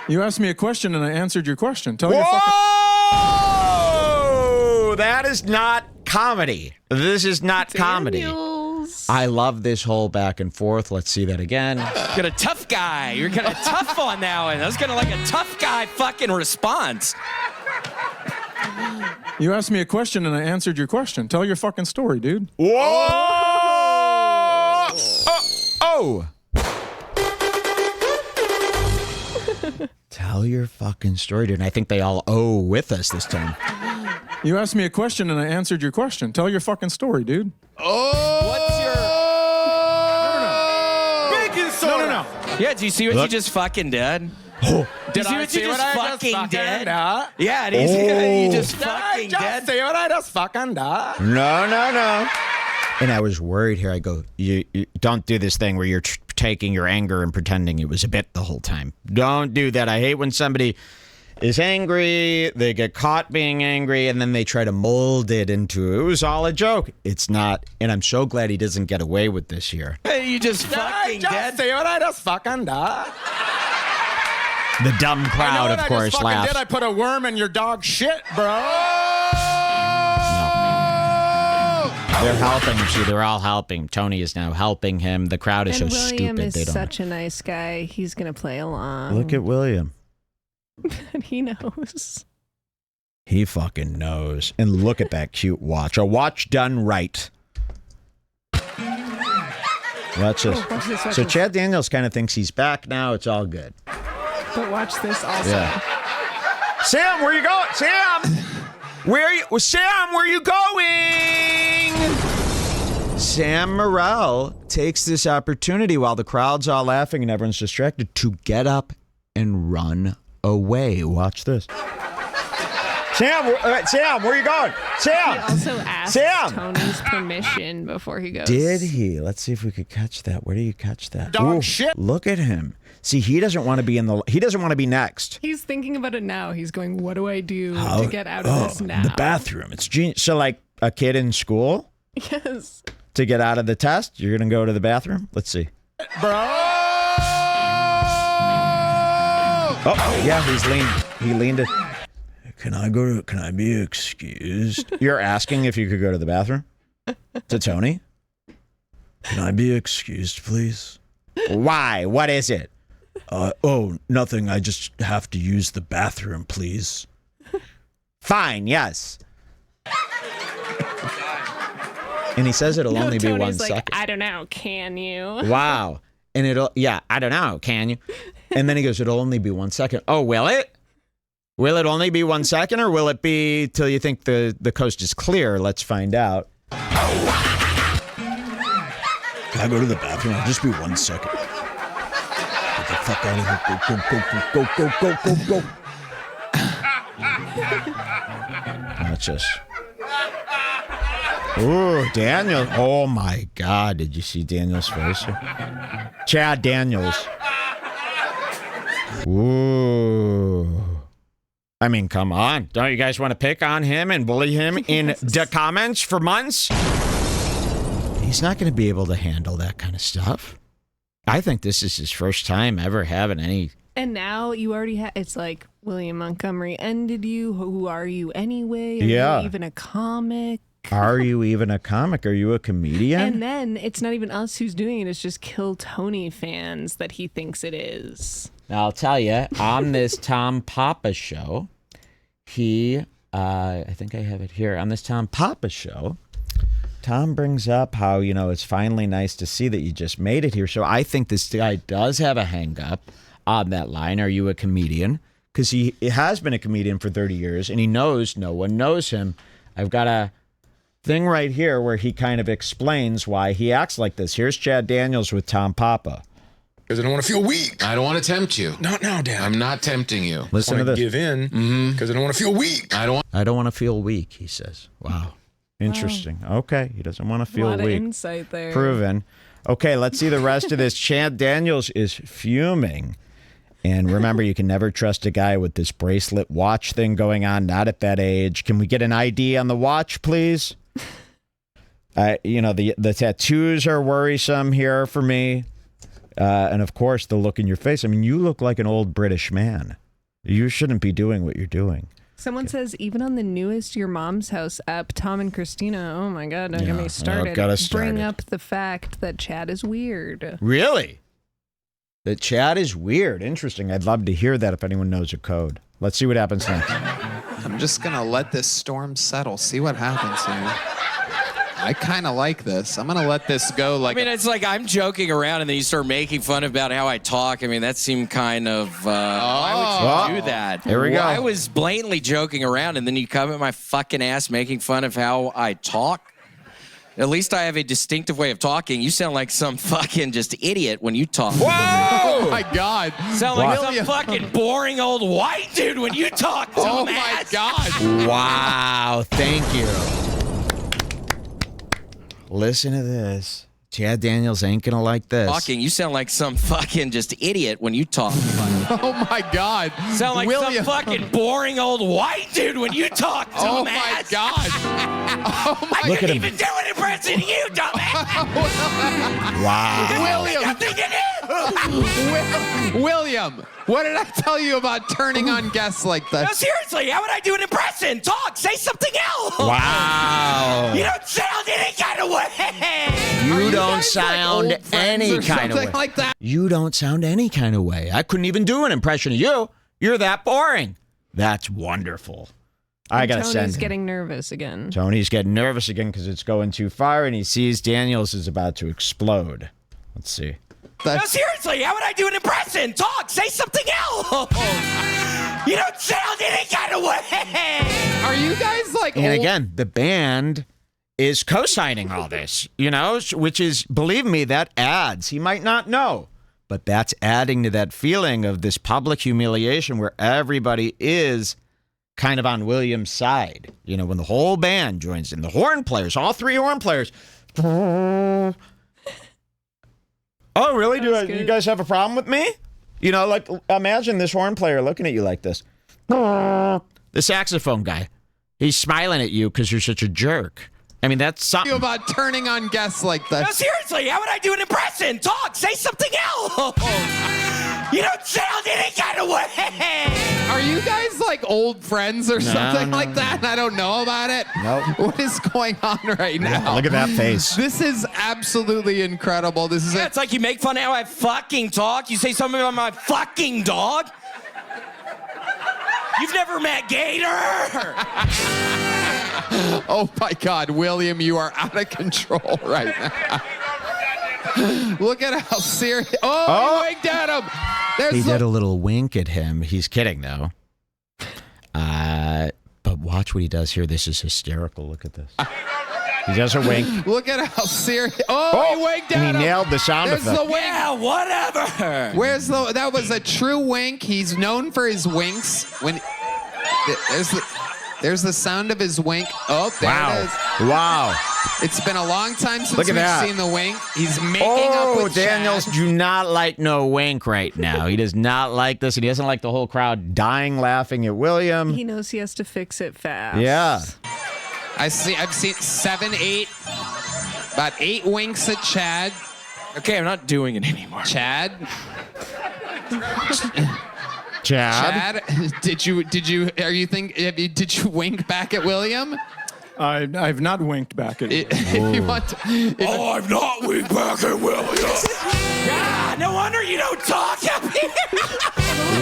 You asked me a question and I answered your question. Tell your Whoa! That is not comedy. This is not comedy. Daniels. I love this whole back and forth. Let's see that again. Got a tough guy. You're kind of tough on that one. That was kind of like a tough guy fucking response. You asked me a question and I answered your question. Tell your fucking story, dude. Whoa! Oh! Tell your fucking story, dude. And I think they all owe with us this time. You asked me a question and I answered your question. Tell your fucking story, dude. What's your... Baking soda! No. Yeah, do you see what you just fucking did? Did you see what you just fucking did? Yeah, do you see what you just fucking did? See what I just fucking did? No. And I was worried here. I go, you don't do this thing where you're taking your anger and pretending it was a bit the whole time. Don't do that. I hate when somebody is angry, they get caught being angry, and then they try to mold it into, it was all a joke. It's not. And I'm so glad he doesn't get away with this here. Hey, you just fucking did? See what I just fucking did? The dumb crowd, of course, laughs. I put a worm in your dog shit, bro. They're helping him. See, they're all helping. Tony is now helping him. The crowd is and so William stupid. is such a nice guy. He's going to play along. Look at William. He knows. He fucking knows. And look at that cute watch. A watch done right. Watch this. So Chad Daniels kind of thinks he's back now. It's all good. But watch this also. Yeah. Sam, where you going? Sam! Where you going? Sam Morril takes this opportunity while the crowd's all laughing and everyone's distracted to get up and run away. Watch this. Sam, where you going? Sam! He also asked Tony's permission before he goes. Did he? Let's see if we could catch that. Where do you catch that? Dog shit. Look at him. See, he doesn't want to be he doesn't want to be next. He's thinking about it now. He's going, what do I do to get out of this now? The bathroom. It's genius. So like a kid in school? Yes. To get out of the test, you're going to go to the bathroom? Let's see. Bro! Oh, yeah, he leaned it. Can I be excused? You're asking if you could go to the bathroom? To Tony? Can I be excused, please? Why? What is it? Nothing. I just have to use the bathroom, please. Fine, yes. And he says it'll only be 1 second. I don't know, can you? Wow. And I don't know, can you? And then he goes, it'll only be 1 second. Oh, will it? Will it only be 1 second, or will it be till you think the coast is clear? Let's find out. Can I go to the bathroom? It'll just be 1 second. Get the fuck out of here. Go. Watch this. Ooh, Daniel. Oh, my God. Did you see Daniel's face? Chad Daniels. Ooh. I mean, come on. Don't you guys want to pick on him and bully him in the comments for months? He's not going to be able to handle that kind of stuff. I think this is his first time ever having any. And now you already have, it's like, William Montgomery ended you. Who are you anyway? Are you even a comic? Are you even a comic? Are you a comedian? And then it's not even us who's doing it. It's just Kill Tony fans that he thinks it is. Now, I'll tell you, on this Tom Papa show, I think I have it here. On this Tom Papa show, Tom brings up how, it's finally nice to see that you just made it here. So I think this guy does have a hang up on that line. Are you a comedian? Because he has been a comedian for 30 years, and he knows no one knows him. I've got a thing right here where he kind of explains why he acts like this. Here's Chad Daniels with Tom Papa. Because I don't want to feel weak. I don't want to tempt you. Not now, Dad. I'm not tempting you. Listen to this. Give in because I don't want to feel weak. I don't want to feel weak, he says. Wow. Interesting. Wow. Okay. He doesn't want to feel weak. A lot of insight there. Proven. Okay, let's see the rest of this. Chad Daniels is fuming. And remember, you can never trust a guy with this bracelet watch thing going on, not at that age. Can we get an ID on the watch, please? The tattoos are worrisome here for me. And of course, the look in your face. I mean, you look like an old British man. You shouldn't be doing what you're doing. Someone says, even on the newest Your Mom's House app, Tom and Christina, oh my God, don't get me started. Bring up the fact that Chad is weird. Really? That Chad is weird. Interesting. I'd love to hear that if anyone knows a code. Let's see what happens next. I'm just gonna let this storm settle. See what happens here. I kind of like this. I'm gonna let this go. Like, I mean, it's like I'm joking around, and then you start making fun about how I talk. I mean, that seemed kind of. Why would you do that? Here we go. I was blatantly joking around, and then you come at my fucking ass making fun of how I talk. At least I have a distinctive way of talking. You sound like some fucking just idiot when you talk. Whoa! oh my God. Sound like some fucking boring old white dude when you talk. Oh my God. Wow, thank you. Listen to this. Chad Daniels ain't gonna like this. Talking, you sound like some fucking just idiot when you talk. Oh my God. Sound like some fucking boring old white dude when you talk. Oh my God. Oh my I couldn't even do an impression of you, dumbass. Wow. William, what did I tell you about turning on guests like No, this? seriously, how would I do an impression? Talk, say something else. Wow. You don't sound any kind of way. You don't guys like sound old friends any or kind of way. something like that? You don't sound any kind of way. I couldn't even do an impression of you. You're that boring. That's wonderful. I gotta send Tony's him. getting nervous again. Tony's getting nervous again because it's going too far, and he sees Daniels is about to explode. Let's see. No, seriously, how would I do an impression? Talk, say something else. You don't sound any kind of way. Are you guys like And old? again, the band is co-signing all this, you know, which is, believe me, that adds. He might not know, but that's adding to that feeling of this public humiliation where everybody is kind of on William's side. You know, when the whole band joins in, the horn players, all three horn players. Oh, really? Do you guys have a problem with me? You know, like, imagine this horn player looking at you like this. The saxophone guy. He's smiling at you because you're such a jerk. I mean, that's something. About turning on guests like No, this. seriously, how would I do an impression? Talk, say something else. You don't sound any kind of way. Are you guys like old friends or something like that? I don't know about it. Nope. What is going on right now? Look at that face. This is absolutely incredible. This is Yeah, it's like you make fun of how I fucking talk. You say something about my fucking dog. You've never met Gator. Oh my God, William, you are out of control right now. Look at how serious. Oh, he winked at him. There's He did a little wink at him. He's kidding, though. But watch what he does here. This is hysterical. Look at this. He does a wink. Look at how serious. Oh, he winked at And him. he nailed the sound There's effect. the wink. Yeah, whatever. Where's the? That was a true wink. He's known for his winks. When there's the sound of his wink. Oh, there it is. Wow. It's been a long time since Look at we've that. seen the wink. He's making up with Daniels Chad. do not like no wink right now. He does not like this. He doesn't like the whole crowd dying laughing at William. He knows he has to fix it fast. Yeah. I've seen 7, 8, about 8 winks at Chad. Okay, I'm not doing it anymore. Chad, Chad. did you wink back at William? I've not winked back at you. If you want to, I've not winked back at William. Ah, no wonder you don't talk up here.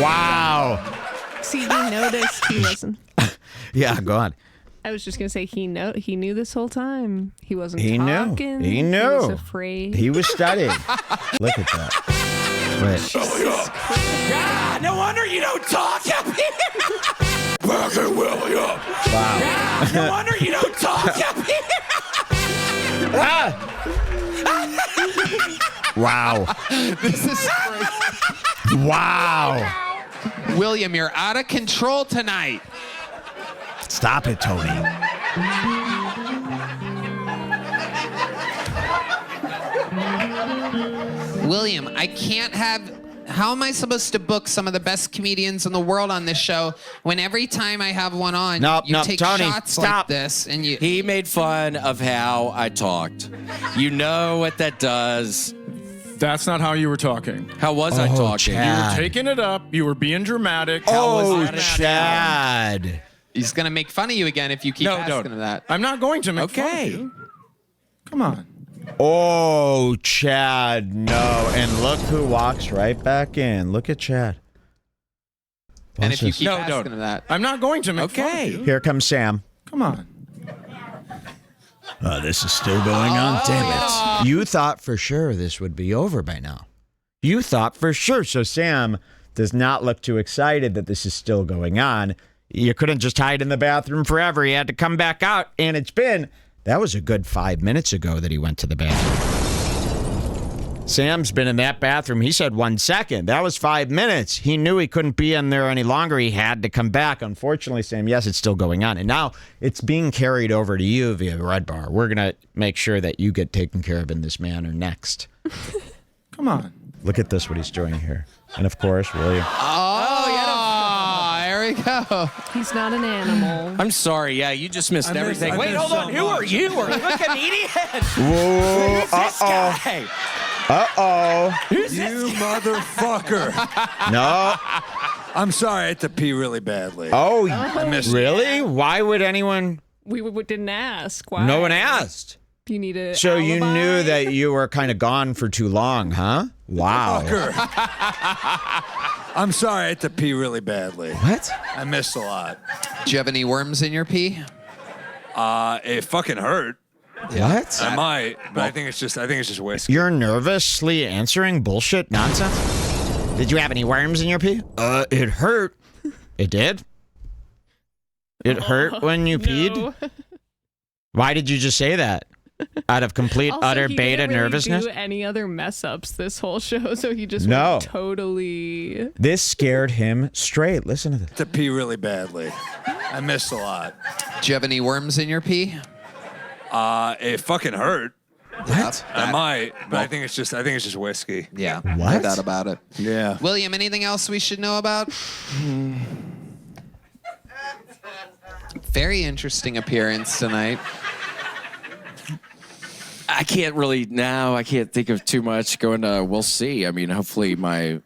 Wow. See, he noticed he wasn't. Yeah, go on. I was just gonna say he knew this whole time. He wasn't He knew. talking. He knew. He was afraid. He was studying. Look at that. Wait. Ah, no wonder you don't talk up here. Back at William. Wow. Ah, no wonder you don't talk up here. Wow. this is crazy. Wow. William, you're out of control tonight. Stop it, Tony. William, I can't have. How am I supposed to book some of the best comedians in the world on this show when every time I have one on, you take Tony, shots stop. like this and you? He made fun of how I talked. You know what that does. That's not how you were talking. How was I talking? Chad. You were taking it up. You were being dramatic. How was Oh, that? Chad. He's gonna make fun of you again if you keep asking him that. I'm not going to make fun of Okay. you. Come on. Oh, Chad, no. And look who walks right back in. Look at Chad. And if you keep No, asking don't. him that. I'm not going to make fun of Okay. you. Here comes Sam. Come on. This is still going on. Damn it. You thought for sure this would be over by now. You thought for sure. So Sam does not look too excited that this is still going on. You couldn't just hide in the bathroom forever. He had to come back out. And that was a good 5 minutes ago that he went to the bathroom. Sam's been in that bathroom. He said 1 second. That was 5 minutes. He knew he couldn't be in there any longer. He had to come back. Unfortunately, Sam, yes, it's still going on. And now it's being carried over to you via Redbar. We're going to make sure that you get taken care of in this manner next. Come on. Look at this, what he's doing here. And of course, William. Oh, there we go. He's not an animal. I'm sorry. Yeah, you just missed everything. I Wait, missed hold on. so Who are much. you? Are you a comedian? Whoa. Who's this guy? Uh-oh. Who's this You motherfucker. No. I'm sorry, I had to pee really badly. Oh, missed it. really? Why would anyone? We didn't ask. Why? No one asked. You need a So you alibi? knew that you were kind of gone for too long, huh? Wow. Fucker. I'm sorry, I had to pee really badly. What? I missed a lot. Do you have any worms in your pee? It fucking hurt. What? I might, but I think it's just whiskey. You're nervously answering bullshit nonsense? Did you have any worms in your pee? It hurt. It did? It hurt when you peed? No. Why did you just say that? Out of complete, Also, utter he beta didn't really nervousness? do any other mess ups this whole show, so he just No. went totally. This scared him straight. Listen to this. To pee really badly. I missed a lot. Do you have any worms in your pee? It fucking hurt. What? I might, but I think it's just whiskey. Yeah. What? No doubt about it. Yeah. William, anything else we should know about? Very interesting appearance tonight. I can't think of too much going to, we'll see. I mean, hopefully my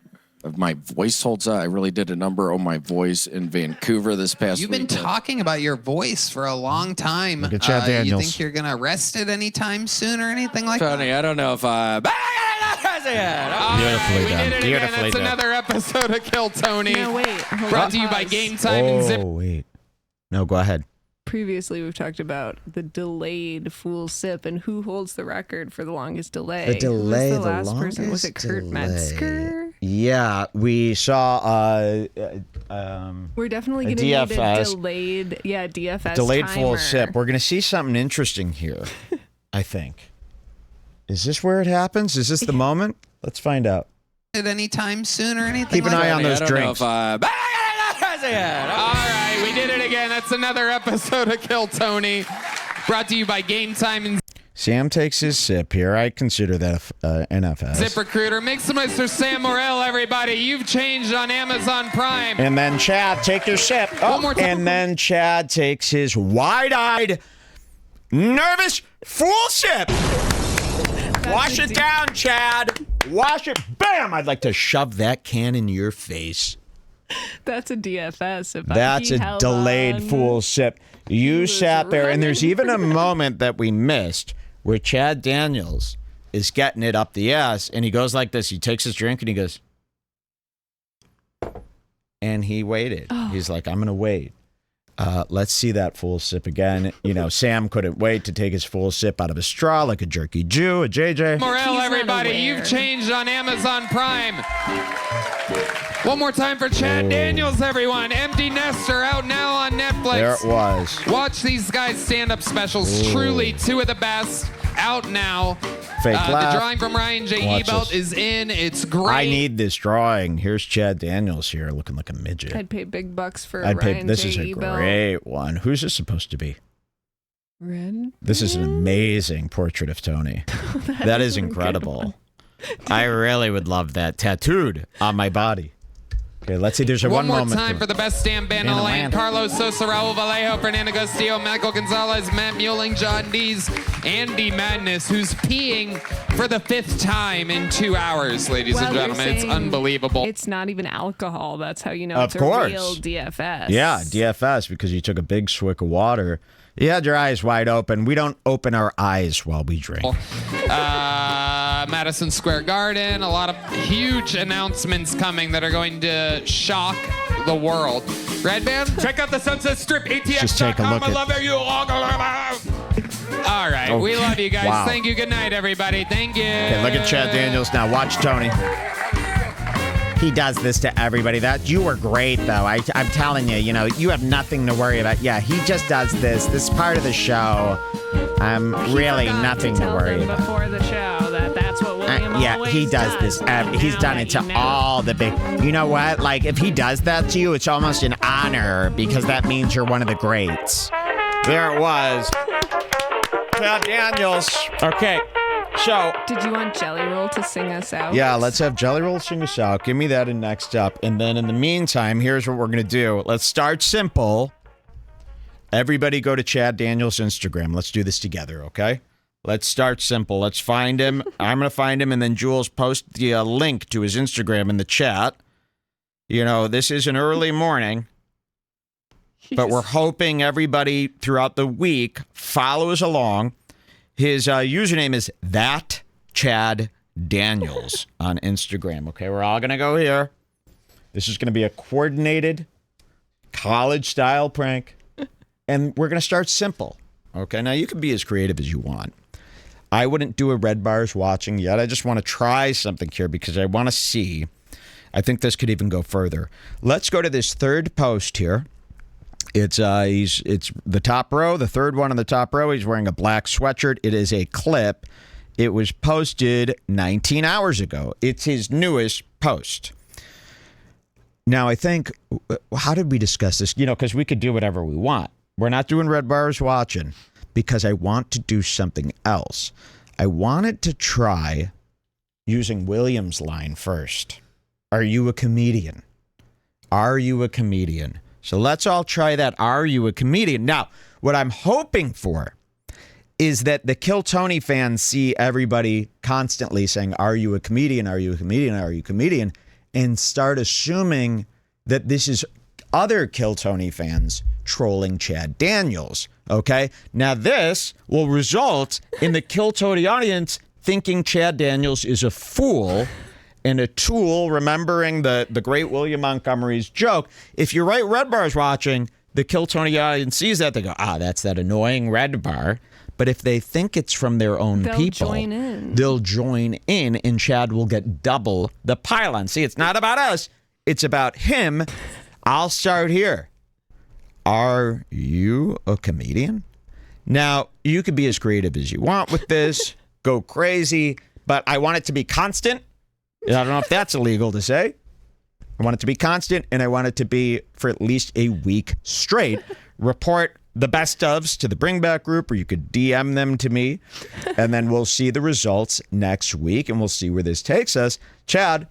voice holds up. I really did a number on my voice in Vancouver this past You've been weekend. talking about your voice for a long time. Look at Chad You Daniels. think you're going to arrest it anytime soon or anything like that? Tony, I don't know if I... Beautifully We done. did it again. Beautifully That's done. another episode of Kill Tony. No, wait. hold Brought on, to you by pause. Game Time and Zip. Oh, wait. No, go ahead. Previously, we've talked about the delayed full sip and who holds the record for the longest delay. The delay, Who was the the last person? Was it longest Kurt delay. Metzger? Yeah, we saw We're definitely going to need DFS. a delayed, DFS delayed timer. full sip. We're going to see something interesting here, I think. Is this where it happens? Is this the moment? Let's find out. It anytime soon or anything Keep an like eye on that? those drinks. All right, we did it again. That's another episode of Kill Tony. Brought to you by Game Time and Sam takes his sip here. I consider that NFS. ZipRecruiter. Make some noise for Sam Morril, everybody. You've changed on Amazon Prime. And then Chad, take your sip. One more time. And then Chad takes his wide-eyed, nervous, full sip. Wash it down, Chad. Wash it. Bam! I'd like to shove that can in your face. That's a DFS. If That's he a held delayed on. full sip. You was sat there, and there's running even for a moment that we missed where Chad Daniels is getting it up the ass, and he goes like this. He takes his drink, and he goes, and he waited. Oh. He's like, I'm going to wait. Let's see that full sip again. You know, Sam couldn't wait to take his full sip out of a straw like a jerky Jew, a JJ. Morril, He's not everybody. aware. You've changed on Amazon Prime. One more time for Chad Daniels, everyone. Empty Nester out now on Netflix. There it was. Watch these guys' stand-up specials. Truly two of the best. Out now. Fake The laugh. drawing from Ryan J. Watch Ebelt this. is in. It's great. I need this drawing. Here's Chad Daniels here looking like a midget. I'd pay big bucks for I'd pay. Ryan This J. is a Ebelt. great one. Who's this supposed to be? Red? This is an amazing portrait of Tony. That is incredible. I really would love that tattooed on my body. Okay, let's see. There's a One one more moment. time for the best stand band in the land. Carlos Sosa, Raul Vallejo, Fernando Castillo, Michael Gonzalez, Matt Muelling, John Dees, Andy Madness, who's peeing for the 5th time in 2 hours, ladies Well, and they're gentlemen. It's saying unbelievable. It's not even alcohol. That's how you know Of it's course. a real DFS. Yeah, DFS, because you took a big swig of water. You had your eyes wide open. We don't open our eyes while we drink. Madison Square Garden. A lot of huge announcements coming that are going to shock the world. Redban, check out the Sunset Strip, Just take a look ATX.com. I love you. All right, we love you guys. Wow. Thank you. Good night, everybody. Thank you. Okay, look at Chad Daniels now. Watch Tony. He does this to everybody. You were great, though. I'm telling you, you have nothing to worry about. Yeah, he just does this. This part of the show, really nothing to worry about. Before the show, that's what William always he does this. He's done it to all the big. You know what? Like, if he does that to you, it's almost an honor because that means you're one of the greats. There it was. Chad Daniels. Okay. So, did you want Jelly Roll to sing us out? Yeah, let's have Jelly Roll sing us out. Give me that in next up. And then in the meantime, here's what we're going to do. Let's start simple. Everybody go to Chad Daniels' Instagram. Let's do this together, okay? Let's start simple. Let's find him. I'm going to find him, and then Jules post the link to his Instagram in the chat. This is an early morning, but we're hoping everybody throughout the week follows along. His username is That Chad Daniels on Instagram. Okay, we're all going to go here. This is going to be a coordinated college-style prank, and we're going to start simple. Okay, now you can be as creative as you want. I wouldn't do a Redbar's watching yet. I just want to try something here because I want to see. I think this could even go further. Let's go to this third post here. It's the top row, the third one on the top row. He's wearing a black sweatshirt. It is a clip. It was posted 19 hours ago. It's his newest post. Now, I think, how did we discuss this? Because we could do whatever we want. We're not doing Redbar's watching because I want to do something else. I wanted to try using William's line first. Are you a comedian? Are you a comedian? So let's all try that. Are you a comedian? Now, what I'm hoping for is that the Kill Tony fans see everybody constantly saying, are you a comedian? Are you a comedian? Are you a comedian? And start assuming that this is other Kill Tony fans trolling Chad Daniels. Okay? Now, this will result in the Kill Tony audience thinking Chad Daniels is a fool and a tool, remembering the great William Montgomery's joke. If you write Redbar's watching, the Kill Tony audience sees that, they go, that's that annoying Redbar. But if they think it's from their own people, they'll join in, and Chad will get double the pylon. See, it's not about us. It's about him. I'll start here. Are you a comedian? Now, you could be as creative as you want with this. Go crazy. But I want it to be constant. I don't know if that's illegal to say. I want it to be constant, and I want it to be for at least a week straight. Report the best ofs to the Bring Back group, or you could DM them to me, and then we'll see the results next week, and we'll see where this takes us. Chad,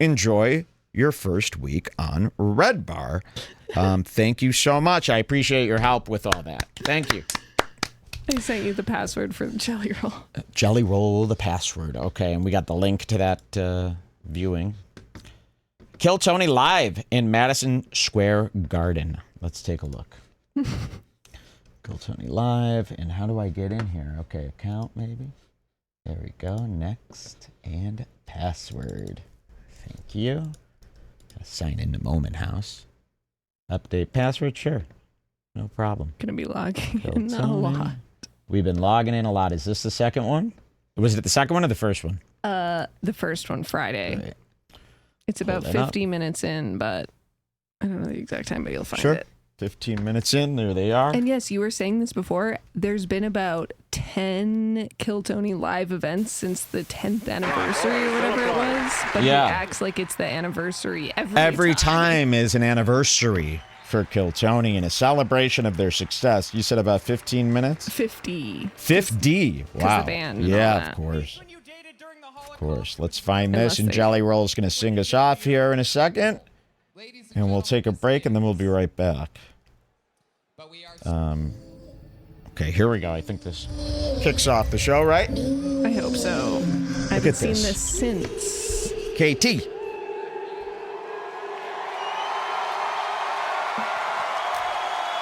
enjoy your first week on Redbar. Thank you so much. I appreciate your help with all that. Thank you. I sent you the password for the Jelly Roll. Jelly Roll, the password. Okay, and we got the link to that viewing. Kill Tony live in Madison Square Garden. Let's take a look. Kill Tony live, and how do I get in here? Okay, account maybe. There we go. Next, and password. Thank you. Gotta sign into Moment House. Update password, sure. No problem. Gonna be logging in a lot. We've been logging in a lot. Is this the second one? Was it the second one or the first one? The first one, Friday. Right. It's about 50 minutes in, but I don't know the exact time, but you'll find it. 15 minutes in, there they are. And yes, you were saying this before. There's been about 10 Kill Tony live events since the 10th anniversary or whatever it was. But he acts like it's the anniversary every time is an anniversary for Kill Tony and a celebration of their success. You said about 15 minutes? 50. 50. Wow. The band yeah, of course. Of course. Let's find this, and Jelly Roll is going to sing us off here in a second. And we'll take a break, and then we'll be right back. Okay, here we go. I think this kicks off the show, right? I hope so. I haven't seen this since. KT.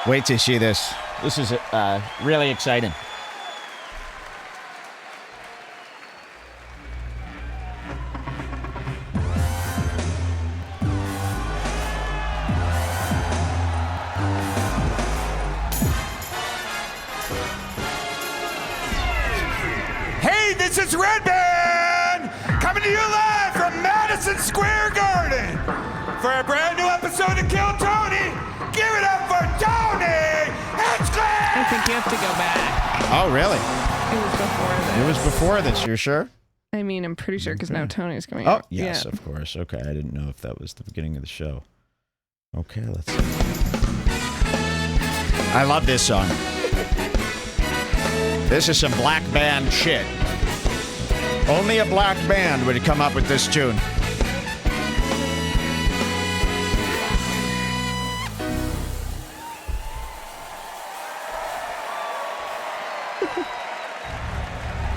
Wait to see this. This is really exciting. This is Redbar coming to you live from Madison Square Garden for a brand new episode of Kill Tony. Give it up for Tony Hinchcliffe! I think you have to go back. Oh, really? It was before this. It was before this. You're sure? I mean, I'm pretty sure because now Tony's coming Oh, out. yes, Yeah. of course. Okay, I didn't know if that was the beginning of the show. Okay, let's see. I love this song. This is some black band shit. Only a black band would come up with this tune.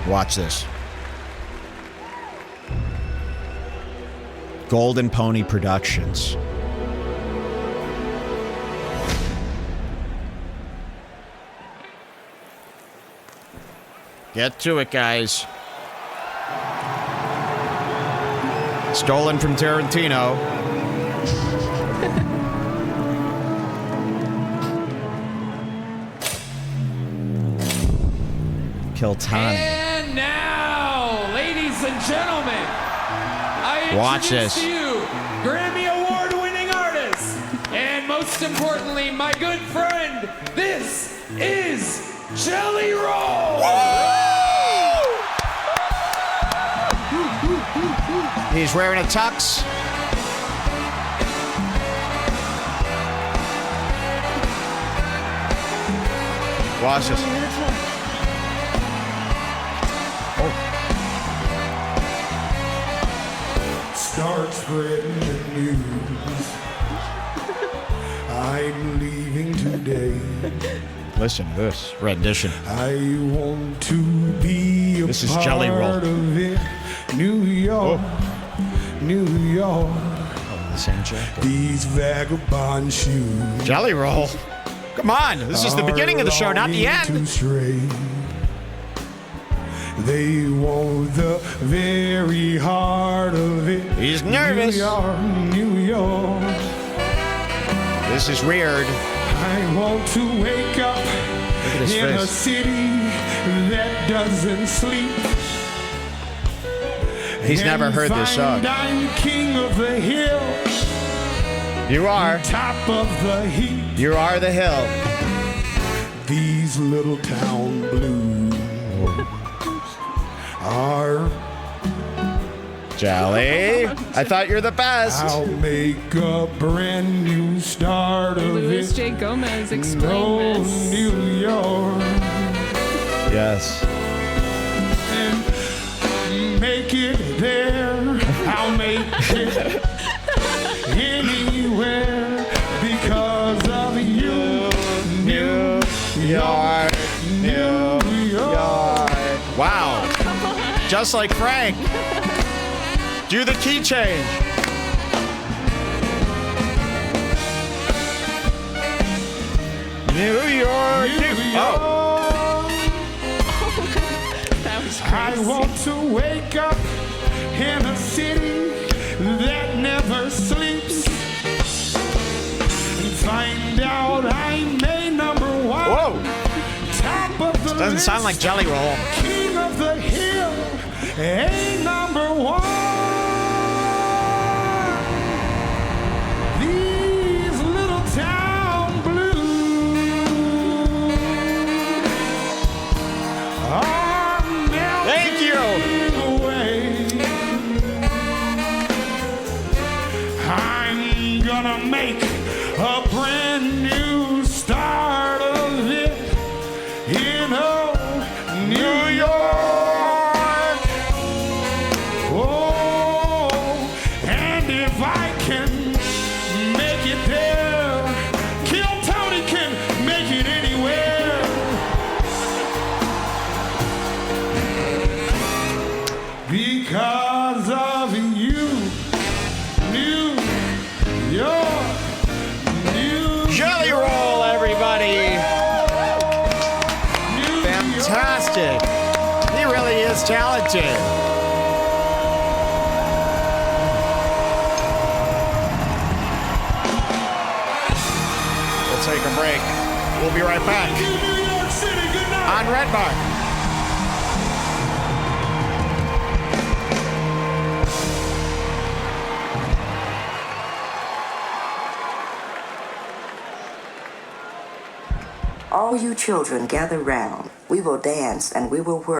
Watch this. Golden Pony Productions. Get to it, guys. Stolen from Tarantino. Kill Tony. And now, ladies and gentlemen, I Watch introduce this. to you Grammy Award-winning artist, and most importantly, my good friend. This is Jelly Roll. He's wearing a tux. Watch this. Start spreading the news. I'm leaving today. Listen to this rendition. I want to be a This is part Jelly Roll. of it. New York, New York. Oh, the same jacket. These vagabond shoes. Jelly Roll. Come on. This is the beginning of the show, not the are longing end. to stray. They want the very heart of it. He's nervous. New York, New York. This is weird. I want to wake up his in a face. city that doesn't sleep. He's never heard this song. And I'm king of the hill, You are. top of the heap. You are the hill. These little town blues are. Jelly. I thought you're the best. I'll make a brand new start of Louis it. J. Gomez No, explained this. New York. Yes. And make it there. I'll make it anywhere because of you. New York. New York. Wow. Just like Frank. Do the key change. New York. New York. That was I crazy. want to wake up in a city that never sleeps and find out I'm a number one. Whoa. Top of the Doesn't list, sound like Jelly Roll. king of the hill, a number one. These little town blues are melting Thank you. away. I'm gonna make a brand new start of it in New York. Oh, and if I can make it there, Kill Tony can make it anywhere. Because of you, New York, New Jelly Roll, everybody. New Fantastic. He really is talented. We'll take a break. We'll be right back New York City, good night. on Redbar. All you children gather round. We will dance and we will work.